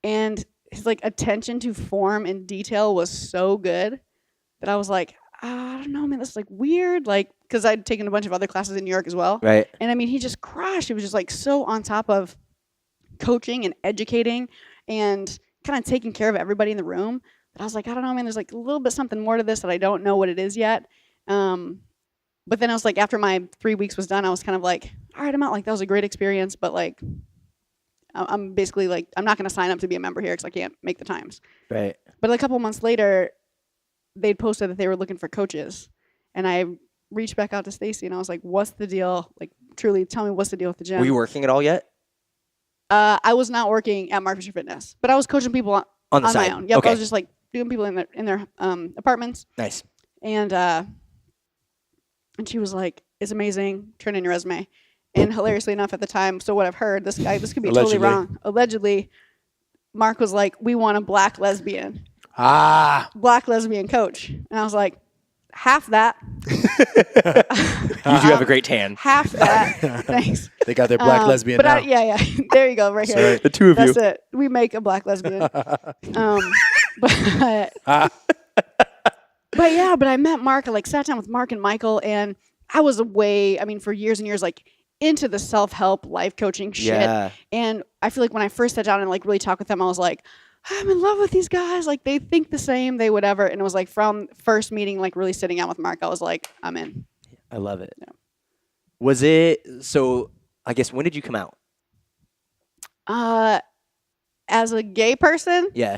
and his like attention to form and detail was so good that I was like, I don't know, man, this is like weird, like because I'd taken a bunch of other classes in New York as well. Right. And I mean, he just crushed. He was just like so on top of coaching and educating and kind of taking care of everybody in the room that I was like, I don't know, man, there's like a little bit something more to this that I don't know what it is yet. But then I was like, after my 3 weeks was done, I was kind of like, all right, I'm out. Like, that was a great experience, but like, I'm basically like, I'm not going to sign up to be a member here because I can't make the times. Right. But a couple months later, they'd posted that they were looking for coaches. And I reached back out to Stacy and I was like, what's the deal? Like, truly, tell me what's the deal with the gym? Were you working at all yet? I was not working at Mark Fisher Fitness, but I was coaching people On the my side. own. Yep, Okay. I was just like doing people in their apartments. Nice. And she was like, "It's amazing. Turn in your resume." And hilariously enough, at the time, so what I've heard, this could be totally wrong. Allegedly, Mark was like, "We want a black lesbian Ah. coach," and I was like, half that. You do have a great tan. Half that. Thanks. They got their black lesbian but now. yeah. There you go, right here. The two of you. That's it. We make a black lesbian. But but I met Mark. I like sat down with Mark and Michael, and I was for years and years, like into the self-help life coaching shit. Yeah. And I feel like when I first sat down and like really talked with them, I was like, I'm in love with these guys. Like they think the same, they whatever. And it was like from first meeting, like really sitting down with Mark, I was like, I'm in. I love it. Yeah. Was it, so I guess when did you come out? As a gay person, Yeah.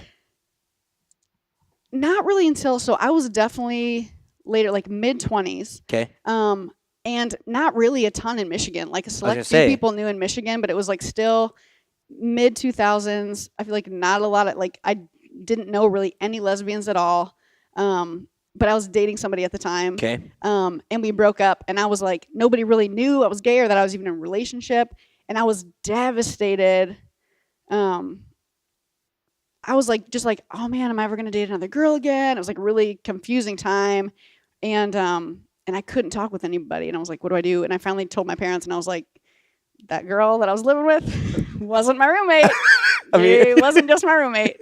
not really until, so I was definitely later, like mid-20s. Okay. And not really a ton in Michigan. Like a select few say. people knew in Michigan, but it was like still mid-2000s. I feel like not a lot of, like I didn't know really any lesbians at all. But I was dating somebody at the time. Okay. And we broke up, and I was like, nobody really knew I was gay or that I was even in a relationship. And I was devastated. I was like, just like, oh man, am I ever going to date another girl again? It was like a really confusing time. And I couldn't talk with anybody. And I was like, what do I do? And I finally told my parents, and I was like, that girl that I was living with wasn't my roommate. It wasn't just my roommate.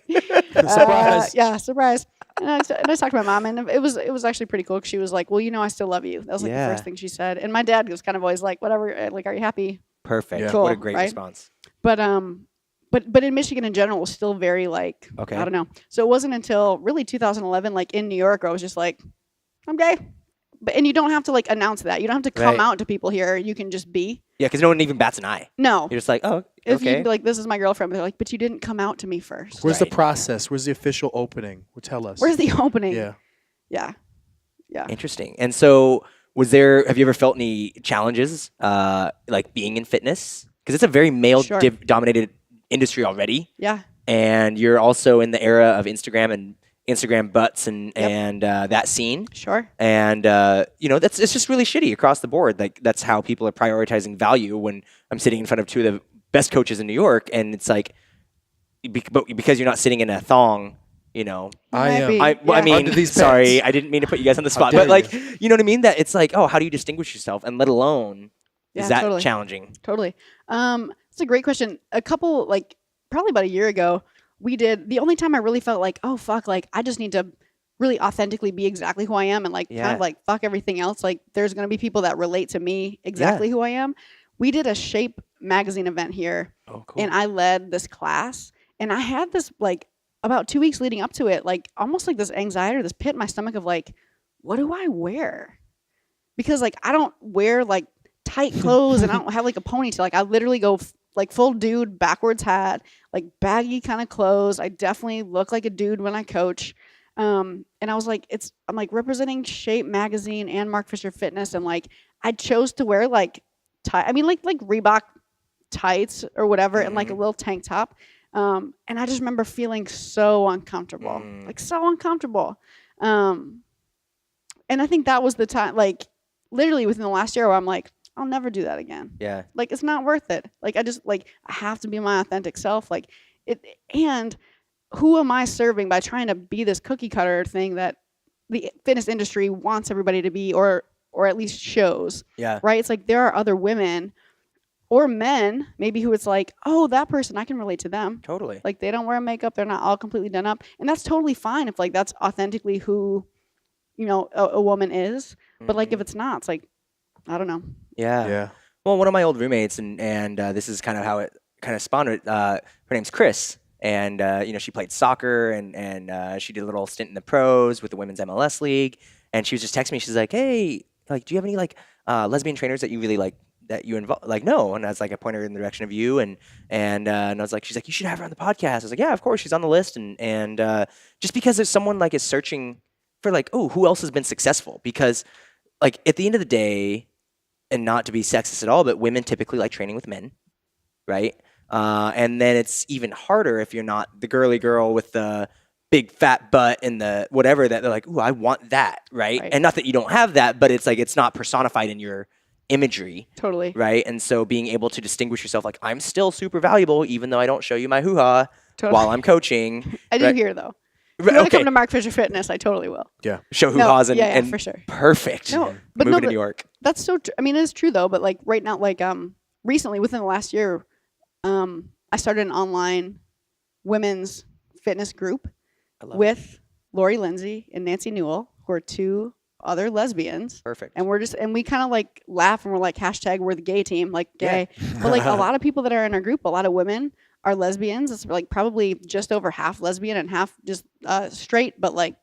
Surprise. Yeah, surprise. And I talked to my mom, and it was actually pretty cool. 'Cause she was like, well, I still love you. That was like the first thing she said. And my dad was kind of always like, whatever, like, are you happy? Perfect. Yeah. Cool, What a great right? response. But in Michigan in general, it was still very like, Okay. I don't know. So it wasn't until really 2011, like in New York, where I was just like, I'm gay. And you don't have to like announce that. You don't have to come Right. out to people here. You can just be. Yeah, because no one even bats an eye. No. You're just like, oh, If you okay. can be like, this is my girlfriend, but they're like, but you didn't come out to me first. Where's Right. the process? Where's the official opening? Well, tell us. Where's the opening? Yeah. Yeah. Interesting. And so have you ever felt any challenges like being in fitness? Because it's a very male Sure. dominated industry already. Yeah. And you're also in the era of Instagram and Instagram butts and that scene. Sure. And it's just really shitty across the board. Like that's how people are prioritizing value when I'm sitting in front of two of the best coaches in New York, and it's like, but because you're not sitting in a thong, I Might be. I Yeah. mean, Under these sorry, pants. I didn't mean to put you guys on the spot, dare but like, you know what I mean? That it's like, oh, how do you distinguish yourself, and let alone Yeah, is that totally. challenging? Totally. It's a great question. Probably about a year ago, the only time I really felt like, oh fuck, like I just need to really authentically be exactly who I am, and like kind Yeah. of like fuck everything else. Like there's gonna be people that relate to me exactly who I am. We did a Shape magazine event here, Oh, cool. and I led this class, and I had this like about 2 weeks leading up to it, like almost like this anxiety or this pit in my stomach of like, what do I wear? Because like I don't wear like tight clothes and I don't have like a ponytail. Like I literally go like full dude, backwards hat, like baggy kind of clothes. I definitely look like a dude when I coach. And I was like, I'm like representing Shape magazine and Mark Fisher Fitness, and like I chose to wear like like Reebok tights or whatever, and like a little tank top. And I just remember feeling so uncomfortable, like so uncomfortable. And I think that was the time, like literally within the last year, where I'm like, I'll never do that again. Yeah. Like it's not worth it. Like I have to be my authentic self. Like and who am I serving by trying to be this cookie cutter thing that the fitness industry wants everybody to be, or at least shows, Yeah. right? It's like there are other women or men maybe who it's like, oh, that person, I can relate to them. Totally. Like they don't wear makeup, they're not all completely done up, and that's totally fine if like that's authentically who a woman is. But like if it's not, it's like I don't know. Yeah. Yeah. Well, one of my old roommates, and this is kind of how it kind of spawned. Her name's Chris, and she played soccer, and she did a little stint in the pros with the women's MLS league. And she was just texting me. She's like, "Hey, like, do you have any like lesbian trainers that you really like that you involve?" Like, no. And I was like, I pointed her in the direction of you, and I was like, she's like, you should have her on the podcast. I was like, yeah, of course, she's on the list, and just because there's someone like is searching for like, oh, who else has been successful? Because like at the end of the day, and not to be sexist at all, but women typically like training with men, right? And then it's even harder if you're not the girly girl with the big fat butt and the whatever that they're like, ooh, I want that, right? And not that you don't have that, but it's like it's not personified in your imagery. Totally. Right? And so being able to distinguish yourself, like I'm still super valuable even though I don't show you my hoo-ha Totally. while I'm coaching. I do right? hear though. If you want to come to Mark Fisher Fitness, I totally will. Yeah. Show who No, Haas and, yeah, and for sure. perfect. No, but Moving no, to New York. That's so. I mean, it is true though. But like right now, like recently within the last year, I started an online women's fitness group with Lori Lindsay and Nancy Newell, who are two other lesbians. Perfect. And we kind of like laugh and we're like hashtag we're the gay team, like gay. But like a lot of people that are in our group, a lot of women are lesbians. It's like probably just over half lesbian and half just straight, but like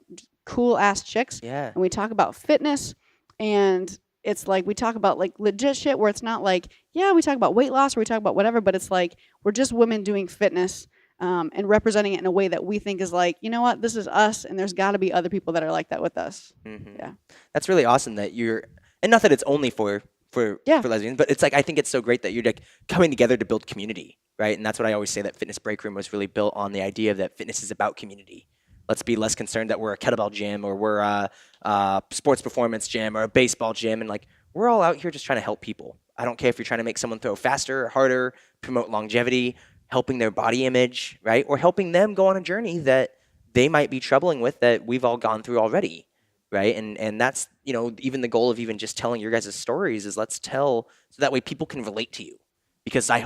cool ass chicks. Yeah. And we talk about fitness, and it's like we talk about like legit shit where it's not like, yeah, we talk about weight loss or we talk about whatever, but it's like we're just women doing fitness and representing it in a way that we think is like, you know what, this is us, and there's got to be other people that are like that with us. Mm-hmm. Yeah. That's really awesome that you're, and not that it's only for lesbians, but it's like, I think it's so great that you're like coming together to build community, right? And that's what I always say, that Fitness Break Room was really built on the idea that fitness is about community. Let's be less concerned that we're a kettlebell gym or we're a sports performance gym or a baseball gym. And like, we're all out here just trying to help people. I don't care if you're trying to make someone throw faster or harder, promote longevity, helping their body image, right? Or helping them go on a journey that they might be troubling with that we've all gone through already, right? And that's, you know, even the goal of even just telling your guys' stories is let's tell so that way people can relate to you. Because I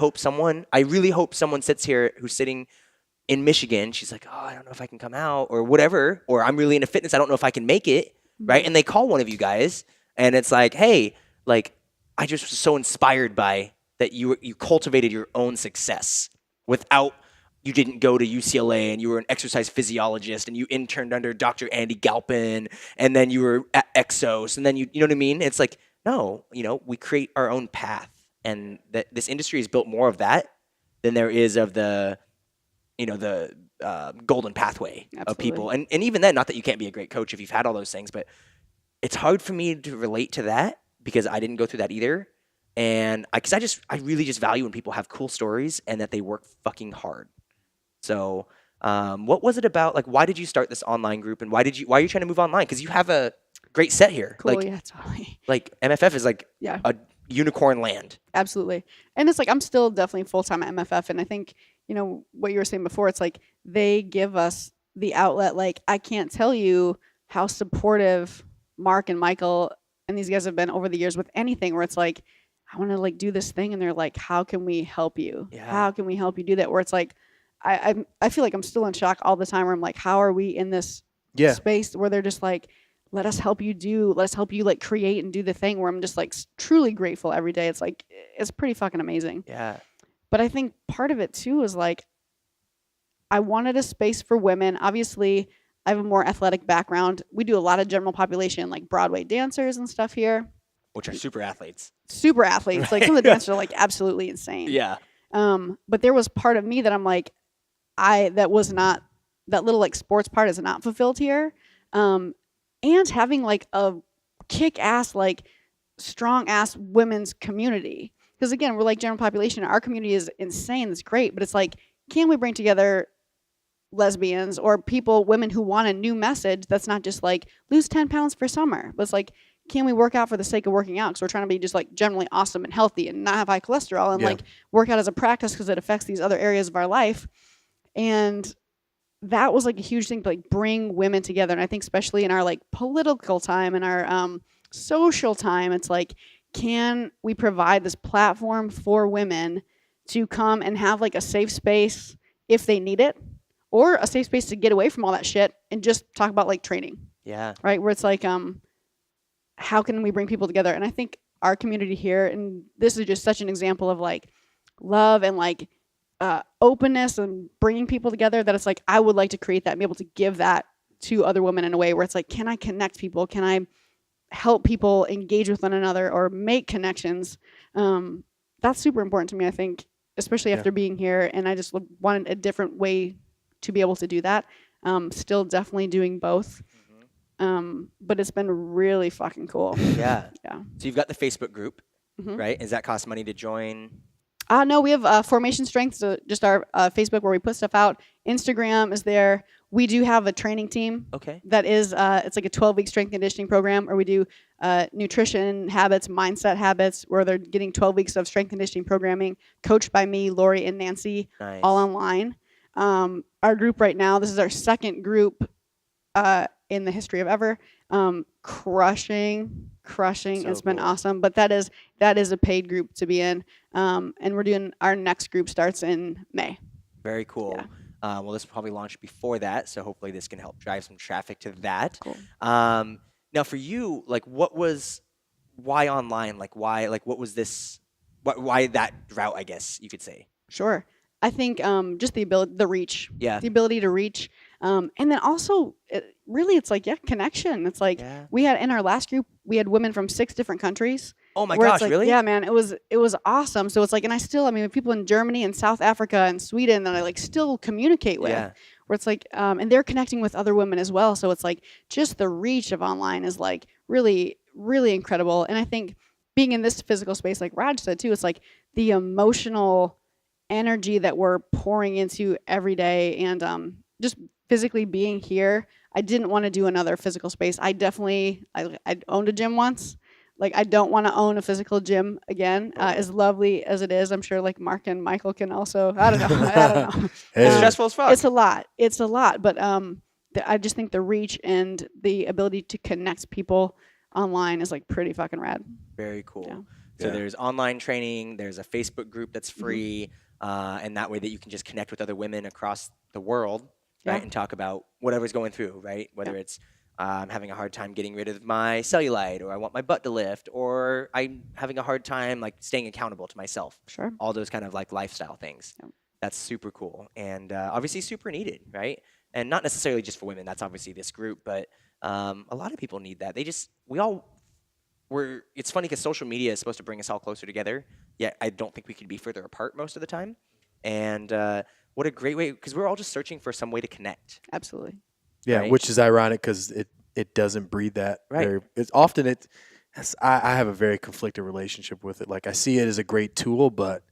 really hope someone sits here who's sitting in Michigan, she's like, oh, I don't know if I can come out or whatever, or I'm really into fitness, I don't know if I can make it, right? And they call one of you guys and it's like, hey, like, I just was so inspired by that you cultivated your own success without, you didn't go to UCLA and you were an exercise physiologist and you interned under Dr. Andy Galpin and then you were at Exos and then you know what I mean? It's like, no, you know, we create our own path, and that this industry is built more of that than there is of the, you know, the golden pathway of people. And even then, not that you can't be a great coach if you've had all those things, but it's hard for me to relate to that because I didn't go through that either. And because I really just value when people have cool stories and that they work fucking hard. So, what was it about? Like, why did you start this online group, and why are you trying to move online? Because you have a great set here. Cool, like, yeah, totally. Like MFF is like Yeah. a unicorn land. Absolutely. And it's like I'm still definitely full time at MFF, and I think, you know, what you were saying before, it's like they give us the outlet. Like, I can't tell you how supportive Mark and Michael and these guys have been over the years with anything where it's like, I want to like do this thing, and they're like, how can we help you? Yeah. How can we help you do that? Where it's like, I feel like I'm still in shock all the time where I'm like, how are we in this space where they're just like, let us help you like create and do the thing, where I'm just like truly grateful every day. It's like, it's pretty fucking amazing. Yeah. But I think part of it too is like, I wanted a space for women. Obviously, I have a more athletic background. We do a lot of general population, like Broadway dancers and stuff here. Which are super athletes. Super athletes. Like some of the dancers are like absolutely insane. Yeah. But there was part of me that I'm like, that little like sports part is not fulfilled here. And having like a kick-ass, like strong-ass women's community. Because again, we're like general population. Our community is insane. It's great. But it's like, can we bring together lesbians or women who want a new message that's not just like lose 10 pounds for summer, but it's like, can we work out for the sake of working out? Because we're trying to be just like generally awesome and healthy and not have high cholesterol, and like work out as a practice because it affects these other areas of our life. And that was like a huge thing to like bring women together. And I think especially in our like political time and our social time, it's like, can we provide this platform for women to come and have like a safe space if they need it, or a safe space to get away from all that shit and just talk about like training. Yeah. Right. Where it's like, how can we bring people together? And I think our community here, and this is just such an example of like love and like openness and bringing people together, that it's like, I would like to create that and be able to give that to other women in a way where it's like, can I connect people? Can I help people engage with one another or make connections? That's super important to me, I think, especially after being here. And I just wanted a different way to be able to do that. Still definitely doing both. But it's been really fucking cool. Yeah. Yeah. So you've got the Facebook group, right? Does that cost money to join? No, we have Formation Strength, so just our Facebook where we put stuff out. Instagram is there. We do have a training team. Okay. That is, it's like a 12-week strength conditioning program, where we do nutrition habits, mindset habits, where they're getting 12 weeks of strength conditioning programming, coached by me, Lori, and Nancy, all online. Our group right now, this is our second group in the history of ever. Crushing. So It's been cool. awesome. But that is a paid group to be in. And we're doing our next group starts in May. Very cool. Yeah. Well, this will probably launch before that, so hopefully this can help drive some traffic to that. Cool. Now, for you, like, why online? Like, what was this? Why that route? I guess you could say. Sure. I think just the reach, Yeah. the ability to reach, and then also really it's like connection. It's like Yeah. we had in our last group we had women from 6 different countries. Oh my where gosh, it's like, really? Yeah, man, it was awesome. So it's like, and I mean, people in Germany and South Africa and Sweden that I like still communicate with. Yeah. Where it's like, and they're connecting with other women as well. So it's like just the reach of online is like really, really incredible. And I think being in this physical space, like Raj said too, it's like the emotional energy that we're pouring into every day, and just physically being here. I didn't want to do another physical space. I owned a gym once. Like, I don't want to own a physical gym again. As lovely as it is, I'm sure like Mark and Michael can also. I don't know. Hey. It's stressful as fuck. It's a lot. But I just think the reach and the ability to connect people online is like pretty fucking rad. Very cool. Yeah. So Yeah. there's online training. There's a Facebook group that's Mm-hmm. free, and that way that you can just connect with other women across the world, right, Yeah. and talk about whatever's going through, right? Whether it's I'm having a hard time getting rid of my cellulite, or I want my butt to lift, or I'm having a hard time like staying accountable to myself. Sure. All those kind of like lifestyle things. Yep. That's super cool, and obviously super needed, right? And not necessarily just for women. That's obviously this group, but a lot of people need that. It's funny because social media is supposed to bring us all closer together, yet I don't think we could be further apart most of the time. And what a great way, because we're all just searching for some way to connect. Absolutely. Yeah, Right. which is ironic because it doesn't breed that. Right. I have a very conflicted relationship with it. Like, I see it as a great tool, but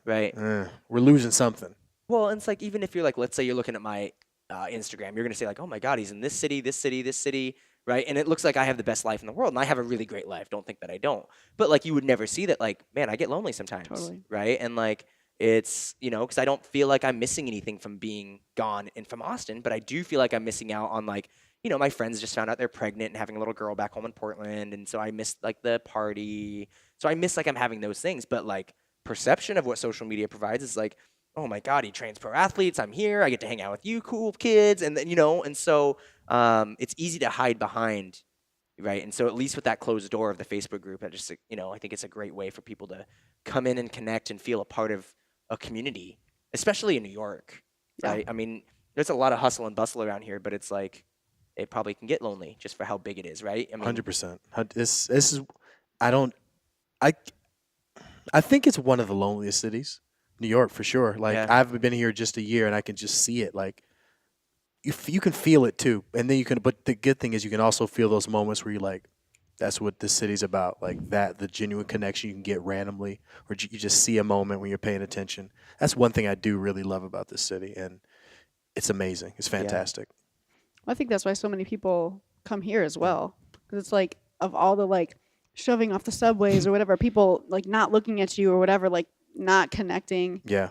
Right. we're losing something. Well, and it's like, even if you're like, let's say you're looking at my Instagram, you're going to say like, oh my God, he's in this city, this city, this city, right? And it looks like I have the best life in the world, and I have a really great life. Don't think that I don't. But like, you would never see that, like, man, I get lonely sometimes, Totally. right? And like, it's, because I don't feel like I'm missing anything from being gone and from Austin, but I do feel like I'm missing out on like, my friends just found out they're pregnant and having a little girl back home in Portland, and so I missed like the party. So I miss like I'm having those things, but like perception of what social media provides is like, oh my God, he trains pro athletes. I'm here. I get to hang out with you, cool kids, and then and so it's easy to hide behind, right? And so at least with that closed door of the Facebook group, I just I think it's a great way for people to come in and connect and feel a part of a community, especially in New York, Yeah. right? I mean, there's a lot of hustle and bustle around here, but it's like it probably can get lonely just for how big it is, right? I mean, 100%. This is I think it's one of the loneliest cities, New York for sure. Like, Yeah. I've been here just a year and I can just see it. Like, you can feel it too, and then But the good thing is you can also feel those moments where you're like, that's what this city's about. Like the genuine connection you can get randomly, or you just see a moment when you're paying attention. That's one thing I do really love about this city, and it's amazing. It's fantastic. I think that's why so many people come here as well, because it's like, of all the like shoving off the subways or whatever, people like not looking at you or whatever, like not connecting, Yeah.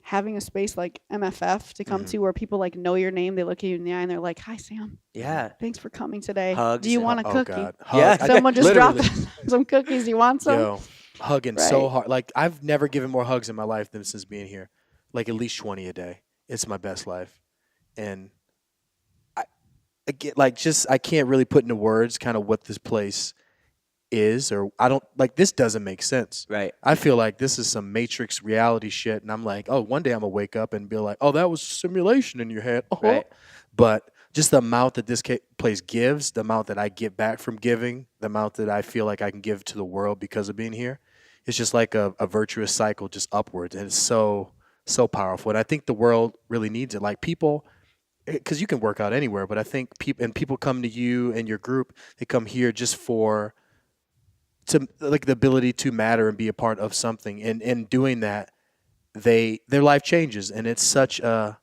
having a space like MFF to come to where people like know your name, they look at you in the eye and they're like, "Hi, Sam. yeah, Thanks for coming today. Hugs Do you and- want a Oh cookie? God. Yeah. Someone just dropped Literally. some cookies. You want some?" Yo, hugging so Right. hard. Like, I've never given more hugs in my life than since being here. Like, at least 20 a day. It's my best life. And I get I can't really put into words kind of what this place is, or I don't like, this doesn't make sense. right. I feel like this is some Matrix reality shit, and I'm like, oh, one day I'm gonna wake up and be like, oh, that was simulation in your head. Right. But just the amount that this place gives, the amount that I get back from giving, the amount that I feel like I can give to the world because of being here, it's just like a virtuous cycle, just upwards, and it's so powerful. And I think the world really needs it. Like, people, because you can work out anywhere, but I think people come to you and your group, they come here just to like the ability to matter and be a part of something, and in doing that, their life changes, and it's such a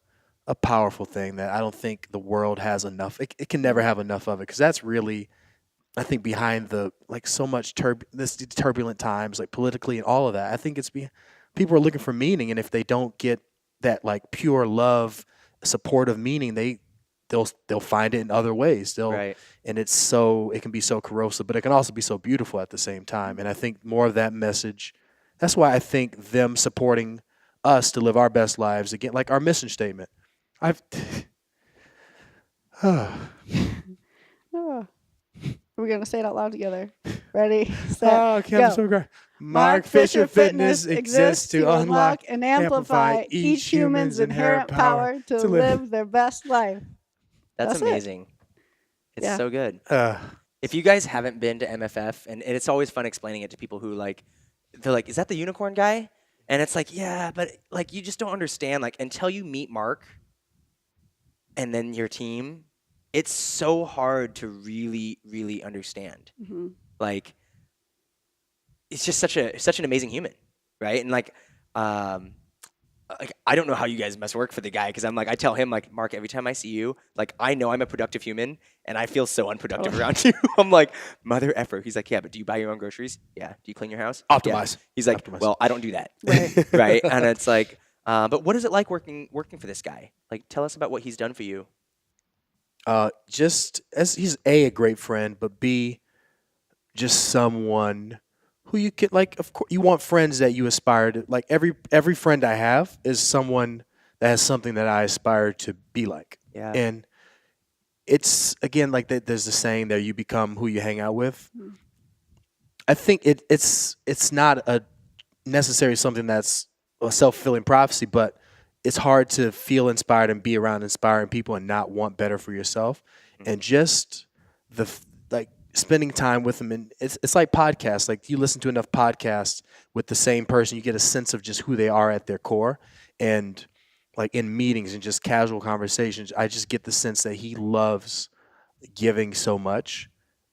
powerful thing that I don't think the world has enough. It can never have enough of it, because that's really, I think, behind the like so much this turbulent times, like politically and all of that. I think people are looking for meaning, and if they don't get that like pure love, supportive meaning, they they'll find it in other ways. Right. And it can be so corrosive, but it can also be so beautiful at the same time. And I think more of that message. That's why I think them supporting us to live our best lives again, like our mission statement. I've. Oh. We're gonna say it out loud together. Ready, set, Oh, go. I'm so great. Mark Fisher Fitness exists to unlock and amplify each human's inherent power to live their best life. That's That's it. amazing. It's Yeah. so good. Uh, If you guys haven't been to MFF, and it's always fun explaining it to people who like, they're like, is that the unicorn guy? And it's like, yeah, but like you just don't understand. Like until you meet Mark and then your team, it's so hard to really, really understand. Mhm. Like it's just such an amazing human, right? And like I don't know how you guys must work for the guy because I'm like I tell him like Mark, every time I see you, like I know I'm a productive human and I feel so unproductive around you. I'm like mother effer. He's like, yeah, but do you buy your own groceries? Yeah. Do you clean your house? Yeah. Optimize. He's like, Optimize. well, I don't do that, Right. right? And it's like, but what is it like working for this guy? Like, tell us about what he's done for you. Just as he's a great friend, but B, just someone who you could like. Of course, you want friends that you aspire to. Like every friend I have is someone that has something that I aspire to be like. Yeah. And it's again like there's the saying that you become who you hang out with. Mm. I think it's not a necessarily something that's a self-fulfilling prophecy, but it's hard to feel inspired and be around inspiring people and not want better for yourself. And just like spending time with them, and it's like podcasts. Like you listen to enough podcasts with the same person, you get a sense of just who they are at their core. And like in meetings and just casual conversations, I just get the sense that he loves giving so much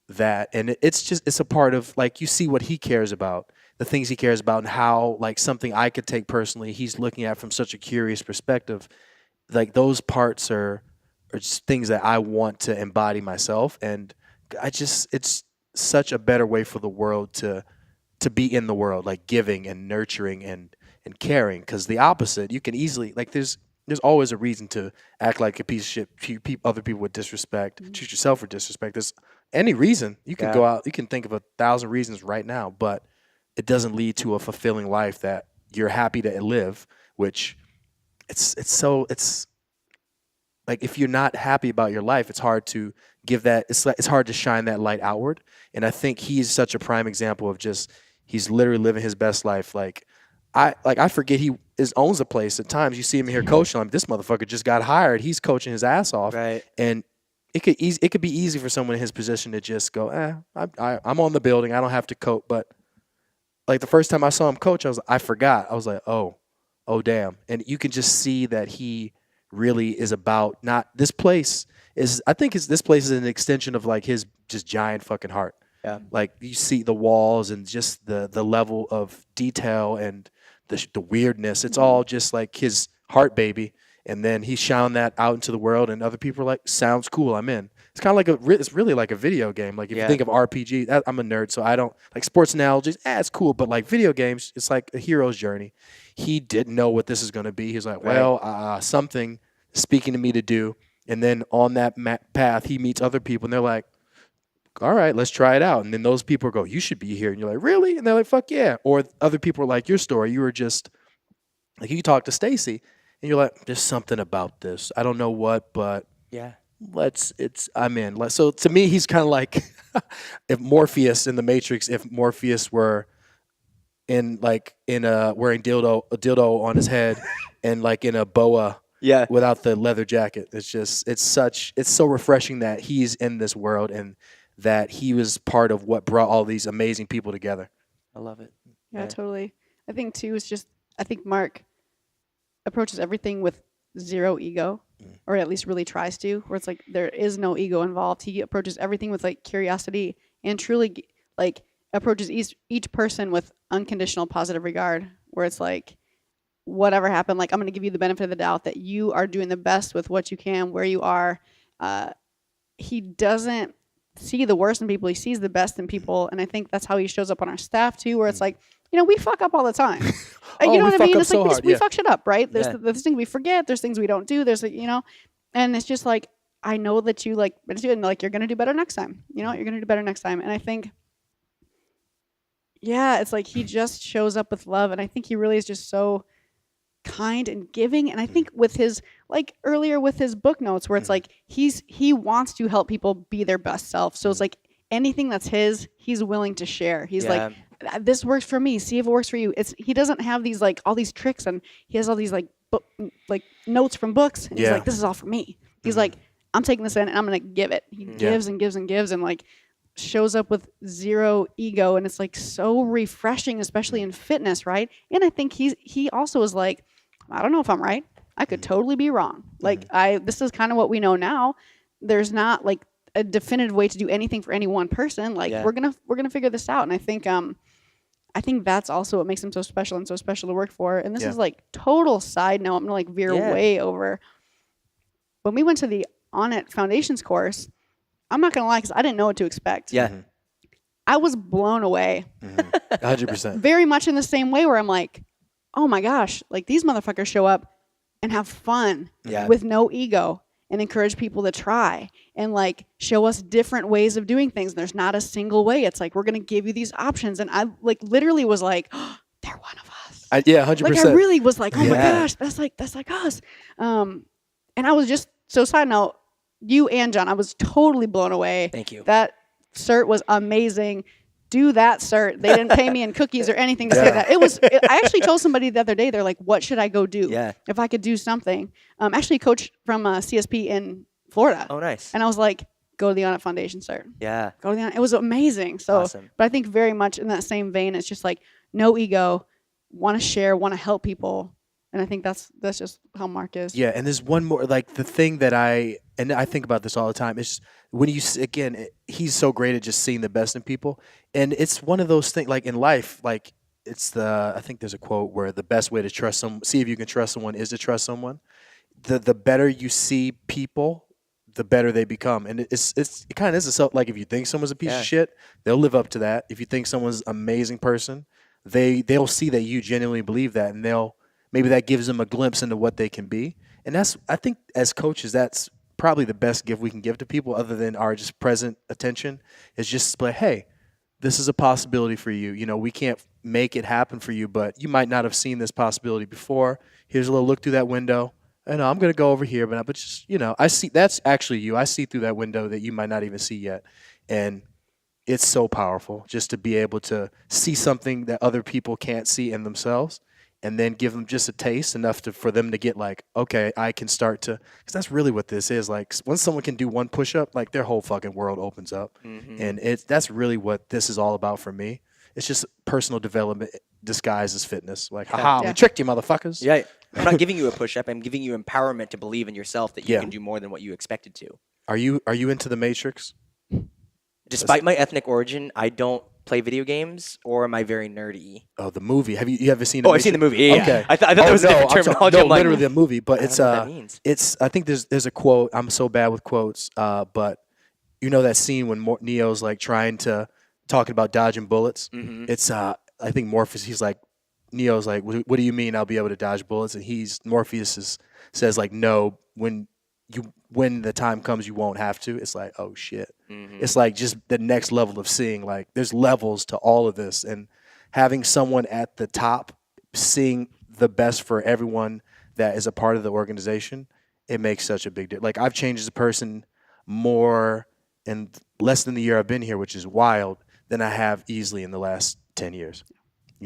that, and it's a part of like you see what he cares about, the things he cares about, and how like something I could take personally, he's looking at from such a curious perspective. Like those parts are just things that I want to embody myself, and it's such a better way for the world to be in the world, like giving and nurturing and caring. Because the opposite, you can easily like there's always a reason to act like a piece of shit, treat other people with disrespect, treat yourself with disrespect. There's any reason you can go out, you can think of 1,000 reasons right now, but it doesn't lead to a fulfilling life that you're happy to live. Which it's like if you're not happy about your life, it's hard to give that. It's hard to shine that light outward. And I think he's such a prime example of just he's literally living his best life. Like I forget he owns a place. At times you see him here coaching. I'm like, this motherfucker just got hired. He's coaching his ass off. Right. And it could be easy for someone in his position to just go, I'm on the building. I don't have to coach. But like the first time I saw him coach, I forgot. I was like, oh damn. And you can just see that he really is about not this place is. I think this place is an extension of like his just giant fucking heart. Yeah. Like you see the walls and just the level of detail and the weirdness. It's all just like his heart baby. And then he shone that out into the world, and other people are like, sounds cool, I'm in. It's kind of like it's really like a video game. Like if you think of RPG, I'm a nerd, so I don't like sports analogies. It's cool, but like video games, it's like a hero's journey. He didn't know what this is going to be. He's like, well, something speaking to me to do. And then on that path, he meets other people, and they're like, all right, let's try it out. And then those people go, you should be here. And you're like, really? And they're like, fuck yeah. Or other people are like your story. You were just like, you talk to Stacy, and you're like, there's something about this. I don't know what, but Yeah. I'm in. So to me, he's kind of like if Morpheus in the Matrix, if Morpheus were wearing a dildo on his head and like in a boa without the leather jacket. It's so refreshing that he's in this world and that he was part of what brought all these amazing people together. I love it. Yeah, totally. I think too I think Mark approaches everything with zero ego, or at least really tries to, where it's like there is no ego involved. He approaches everything with like curiosity and truly like approaches each person with unconditional positive regard, where it's like whatever happened, like I'm going to give you the benefit of the doubt that you are doing the best with what you can, where you are. He doesn't see the worst in people. He sees the best in people. And I think that's how he shows up on our staff too, where it's like, we fuck up all the time. You know what I mean? It's like we fuck shit up, right? There's things we forget. There's things we don't do. There's and it's just like I know that you like what you do, and like you're gonna do better next time. You know, you're gonna do better next time. And I think, yeah, it's like he just shows up with love, and I think he really is just so kind and giving. And I think with his like earlier with his book notes, where it's like he wants to help people be their best self. So it's like anything that's his, he's willing to share. He's like, this works for me. See if it works for you. He doesn't have these like all these tricks, and he has all these like like notes from books. And he's like, this is all for me. He's like, I'm taking this in and I'm gonna give it. He gives and gives and gives, and like shows up with zero ego, and it's like so refreshing, especially in fitness, right? And I think he also is like, I don't know if I'm right. I could totally be wrong. Like this is kind of what we know now. There's not like a definitive way to do anything for any one person. Like we're gonna figure this out. And I think that's also what makes him so special and so special to work for. And this is like total side note. I'm gonna like veer way over. When we went to the On It Foundations course, I'm not gonna lie, because I didn't know what to expect. Yeah. I was blown away. 100%. Very much in the same way where I'm like, oh my gosh, like these motherfuckers show up and have fun with no ego and encourage people to try and like show us different ways of doing things. And there's not a single way. It's like, we're going to give you these options. And I like literally was like, oh, they're one of us. 100%. Like I really was like, oh my gosh, that's like us. And I was just, so side note, you and John, I was totally blown away. Thank you. That cert was amazing. Do that cert. They didn't pay me in cookies or anything to say that. I actually told somebody the other day, they're like, what should I go do? If I could do something. Actually, coach from CSP in Florida. Oh, nice. And I was like, go to the On It Foundation cert. Yeah. Go to the On It. It was amazing. So, awesome. But I think very much in that same vein, it's just like no ego, want to share, want to help people. And I think that's just how Mark is. Yeah, and there's one more, like the thing that I think about this all the time, is when he's so great at just seeing the best in people. And it's one of those things, like in life, like I think there's a quote where the best way to see if you can trust someone is to trust someone. The better you see people, the better they become. And it kind of is like if you think someone's a piece of shit, they'll live up to that. If you think someone's an amazing person, they'll see that you genuinely believe that, and maybe that gives them a glimpse into what they can be. And I think as coaches, that's probably the best gift we can give to people, other than our just present attention, is just like, hey, this is a possibility for you. You know, we can't make it happen for you, but you might not have seen this possibility before. Here's a little look through that window. I know I'm going to go over here, but just, I see, that's actually you. I see through that window that you might not even see yet. And it's so powerful just to be able to see something that other people can't see in themselves, and then give them just a taste enough for them to get like, okay, I can start to, because that's really what this is. Like once someone can do one push-up, like their whole fucking world opens up. And that's really what this is all about for me. It's just personal development disguised as fitness. Like, haha, we tricked you, motherfuckers. Yeah. I'm not giving you a push-up. I'm giving you empowerment to believe in yourself that you can do more than what you expected to. Are you into the Matrix? Despite my ethnic origin, I don't play video games, or am I very nerdy? Oh, the movie. Have you ever seen it? Oh, I've seen the movie. Yeah. Okay. I thought that was a different terminology. No, literally the movie. But I don't know what that means. I think there's a quote. I'm so bad with quotes. But you know that scene when Neo's like trying to talking about dodging bullets. It's I think Morpheus. He's like, Neo's like, what do you mean I'll be able to dodge bullets? And Morpheus says like, no, when the time comes, you won't have to. It's like, oh shit. It's like just the next level of seeing, like there's levels to all of this, and having someone at the top seeing the best for everyone that is a part of the organization, it makes such a big difference. Like I've changed as a person more in less than the year I've been here, which is wild, than I have easily in the last 10 years.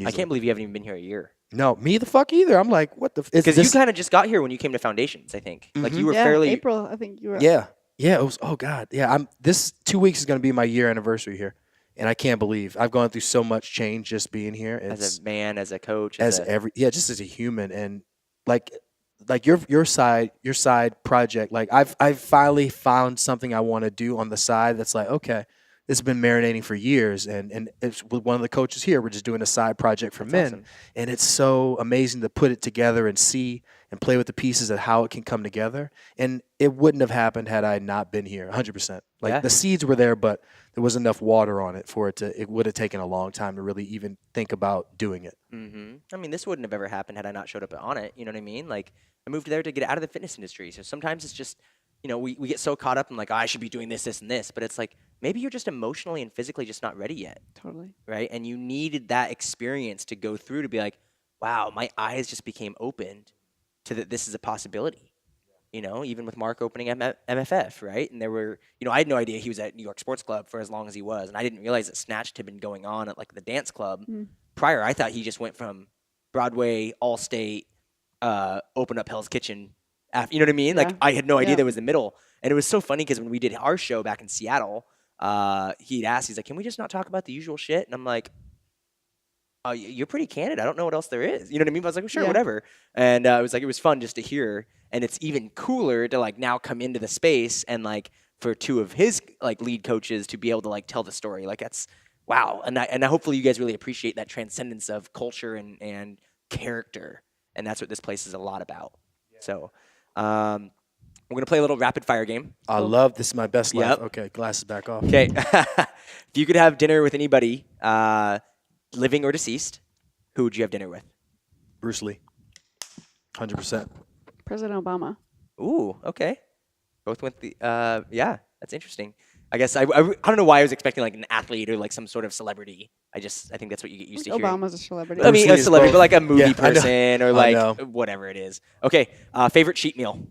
I can't believe you haven't even been here a year. No, me the fuck either. I'm like, what the? Because you kind of just got here when you came to Foundations, I think. Like you were fairly April. I think you were. Yeah. It was. Oh God. Yeah. This 2 weeks is going to be my year anniversary here, and I can't believe I've gone through so much change just being here. As a man, as a coach, just as a human, and like your side project. Like I've finally found something I want to do on the side. That's like, okay, this has been marinating for years, and it's with one of the coaches here. We're just doing a side project for men, awesome. And it's so amazing to put it together and see and play with the pieces of how it can come together. And it wouldn't have happened had I not been here, 100%. Like the seeds were there, but there was enough water on it for it would have taken a long time to really even think about doing it. I mean, this wouldn't have ever happened had I not showed up on it. You know what I mean? Like I moved there to get out of the fitness industry. So sometimes it's just we get so caught up in like, oh, I should be doing this, this, and this, but it's like maybe you're just emotionally and physically just not ready yet, Totally. right? And you needed that experience to go through to be like, wow, my eyes just became opened to that this is a possibility. Even with Mark opening MFF, right? And there were, I had no idea he was at New York Sports Club for as long as he was, and I didn't realize that Snatched had been going on at like the dance club prior. I thought he just went from Broadway, Allstate, opened up Hell's Kitchen. After, you know what I mean? Yeah. Like I had no idea Yeah. there was the middle, and it was so funny because when we did our show back in Seattle, he'd asked, he's like, "Can we just not talk about the usual shit?" And I'm like, "Oh, you're pretty candid. I don't know what else there is." You know what I mean? But I was like, well, "Sure, Yeah. whatever." And it was fun just to hear, and it's even cooler to like now come into the space and like for two of his like lead coaches to be able to like tell the story. Like that's wow, and I hopefully you guys really appreciate that transcendence of culture and character, and that's what this place is a lot about. So. We're going to play a little rapid fire game. I love this. Is my best life. Yep. Okay, glasses back off. Okay. If you could have dinner with anybody, living or deceased, who would you have dinner with? Bruce Lee. 100%. President Obama. Ooh, okay. Both went yeah, that's interesting. I guess I don't know why I was expecting like an athlete or like some sort of celebrity. I think that's what you get used to hearing. Obama's a celebrity. I mean, Bruce a Lee is celebrity, both. but like a movie Yeah, I know. person or I like know. whatever it is. Okay. Favorite cheat meal?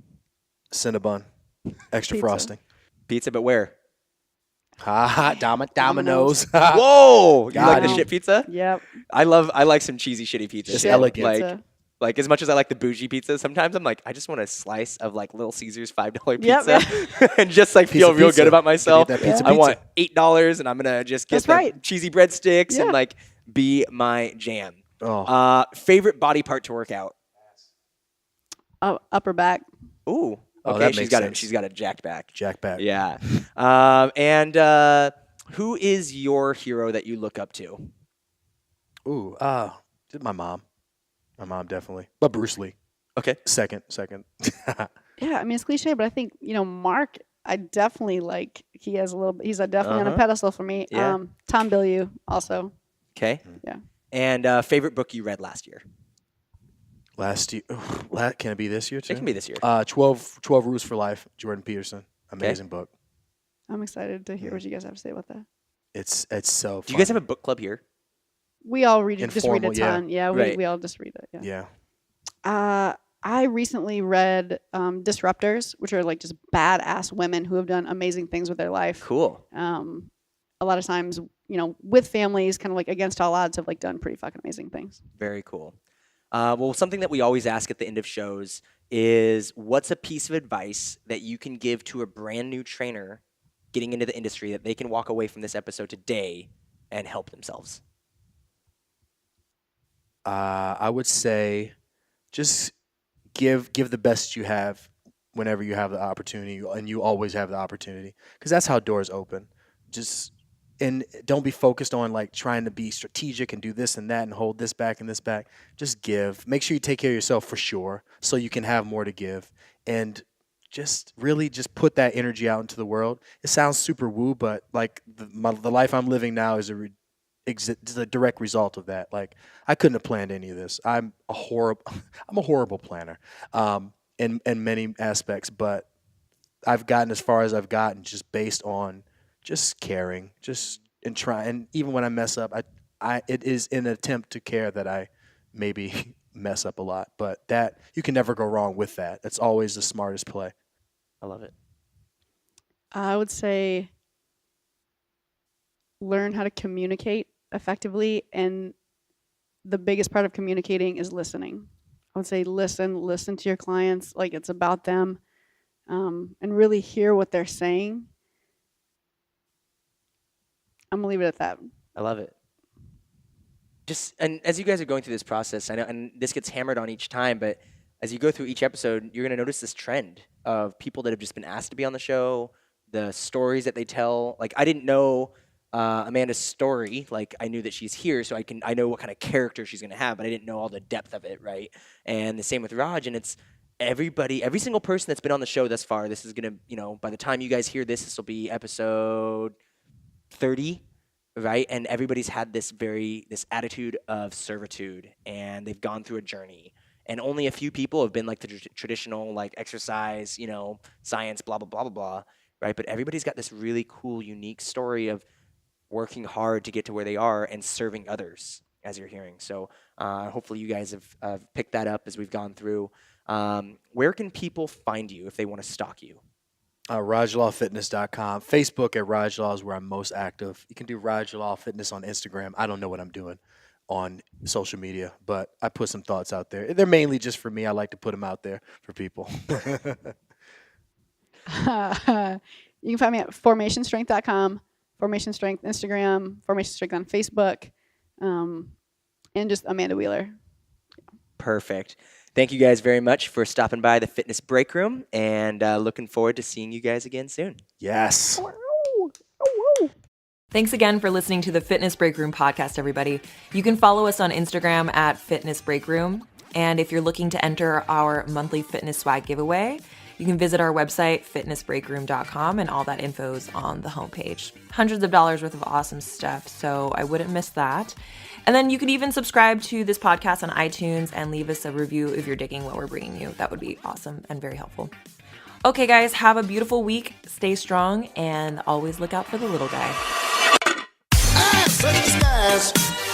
Cinnabon. Extra Pizza. frosting. Pizza, but where? Domino's. Whoa! You Got like the him. shit pizza? Yep. I like some cheesy shitty pizza. It's too. elegant. Like, Like as much as I like the bougie pizza, sometimes I'm like, I just want a slice of like Little Caesars $5 Yep, pizza and just like Piece feel of real pizza. good about You myself. can eat that pizza I pizza. want $8 and I'm gonna just get That's the right. cheesy breadsticks Yeah. and like be my jam. Oh, Favorite body part to work out? Upper back. Ooh, Oh, okay, that she's makes got sense. she's got a jacked back. Jack back. Yeah. And who is your hero that you look up to? Ooh, my mom. My mom definitely. But Bruce Lee. Okay. Second. Yeah, I mean it's cliche, but I think Mark. I definitely like. He has a little. He's definitely on a Uh-huh. pedestal for me. Yeah. Tom Bilyeu also. Okay. Yeah. And favorite book you read last year? Last year. Can it be this year too? It can be this year. 12 Rules for Life. Jordan Peterson. Amazing book. I'm excited to hear what you guys have to say about that. It's so. Do you guys fun. have a book club here? We all just read a Informal, yeah. ton. Yeah, Right. we all just read it. Yeah. Yeah. I recently read Disruptors, which are like just badass women who have done amazing things with their life. Cool. A lot of times, with families, kind of like against all odds, have like done pretty fucking amazing things. Very cool. Well, something that we always ask at the end of shows is what's a piece of advice that you can give to a brand new trainer getting into the industry that they can walk away from this episode today and help themselves? I would say just give the best you have whenever you have the opportunity, and you always have the opportunity, because that's how doors open. And don't be focused on like trying to be strategic and do this and that and hold this back and this back. Just give. Make sure you take care of yourself for sure, so you can have more to give, and just really just put that energy out into the world. It sounds super woo, but like the life I'm living now is a direct result of that. Like I couldn't have planned any of this. I'm a horrible planner, in many aspects, but I've gotten as far as I've gotten just based on just caring, and trying. And even when I mess up, it is in an attempt to care that I maybe mess up a lot, but that you can never go wrong with that. That's always the smartest play. I love it. I would say learn how to communicate effectively, and the biggest part of communicating is listening. I would say listen to your clients like it's about them, and really hear what they're saying. I'm gonna leave it at that. I love it. And as you guys are going through this process, I know, and this gets hammered on each time, but as you go through each episode, you're going to notice this trend of people that have just been asked to be on the show, the stories that they tell. Like, I didn't know Amanda's story. Like, I knew that she's here, so I know what kind of character she's going to have, but I didn't know all the depth of it, right? And the same with Raj, and it's every single person that's been on the show thus far. This is going to, by the time you guys hear this will be episode 30. Right, and everybody's had this attitude of servitude, and they've gone through a journey, and only a few people have been like the traditional like exercise, science, blah blah blah blah blah, right? But everybody's got this really cool, unique story of working hard to get to where they are and serving others, as you're hearing. So hopefully you guys have picked that up as we've gone through. Where can people find you if they want to stalk you? RajLawFitness.com. Facebook at RajLaw is where I'm most active. You can do RajLaw Fitness on Instagram. I don't know what I'm doing on social media, but I put some thoughts out there. They're mainly just for me. I like to put them out there for people. You can find me at formationstrength.com, Formation Strength Instagram, Formation Strength on Facebook, and just Amanda Wheeler. Perfect. Thank you guys very much for stopping by the Fitness Break Room, and looking forward to seeing you guys again soon. Yes. Thanks again for listening to the Fitness Break Room podcast, everybody. You can follow us on Instagram at Fitness Break Room. And if you're looking to enter our monthly fitness swag giveaway, you can visit our website, fitnessbreakroom.com, and all that info's on the homepage. Hundreds of dollars worth of awesome stuff, so I wouldn't miss that. And then you can even subscribe to this podcast on iTunes and leave us a review if you're digging what we're bringing you. That would be awesome and very helpful. Okay, guys, have a beautiful week. Stay strong and always look out for the little guy. Eyes touch the skies.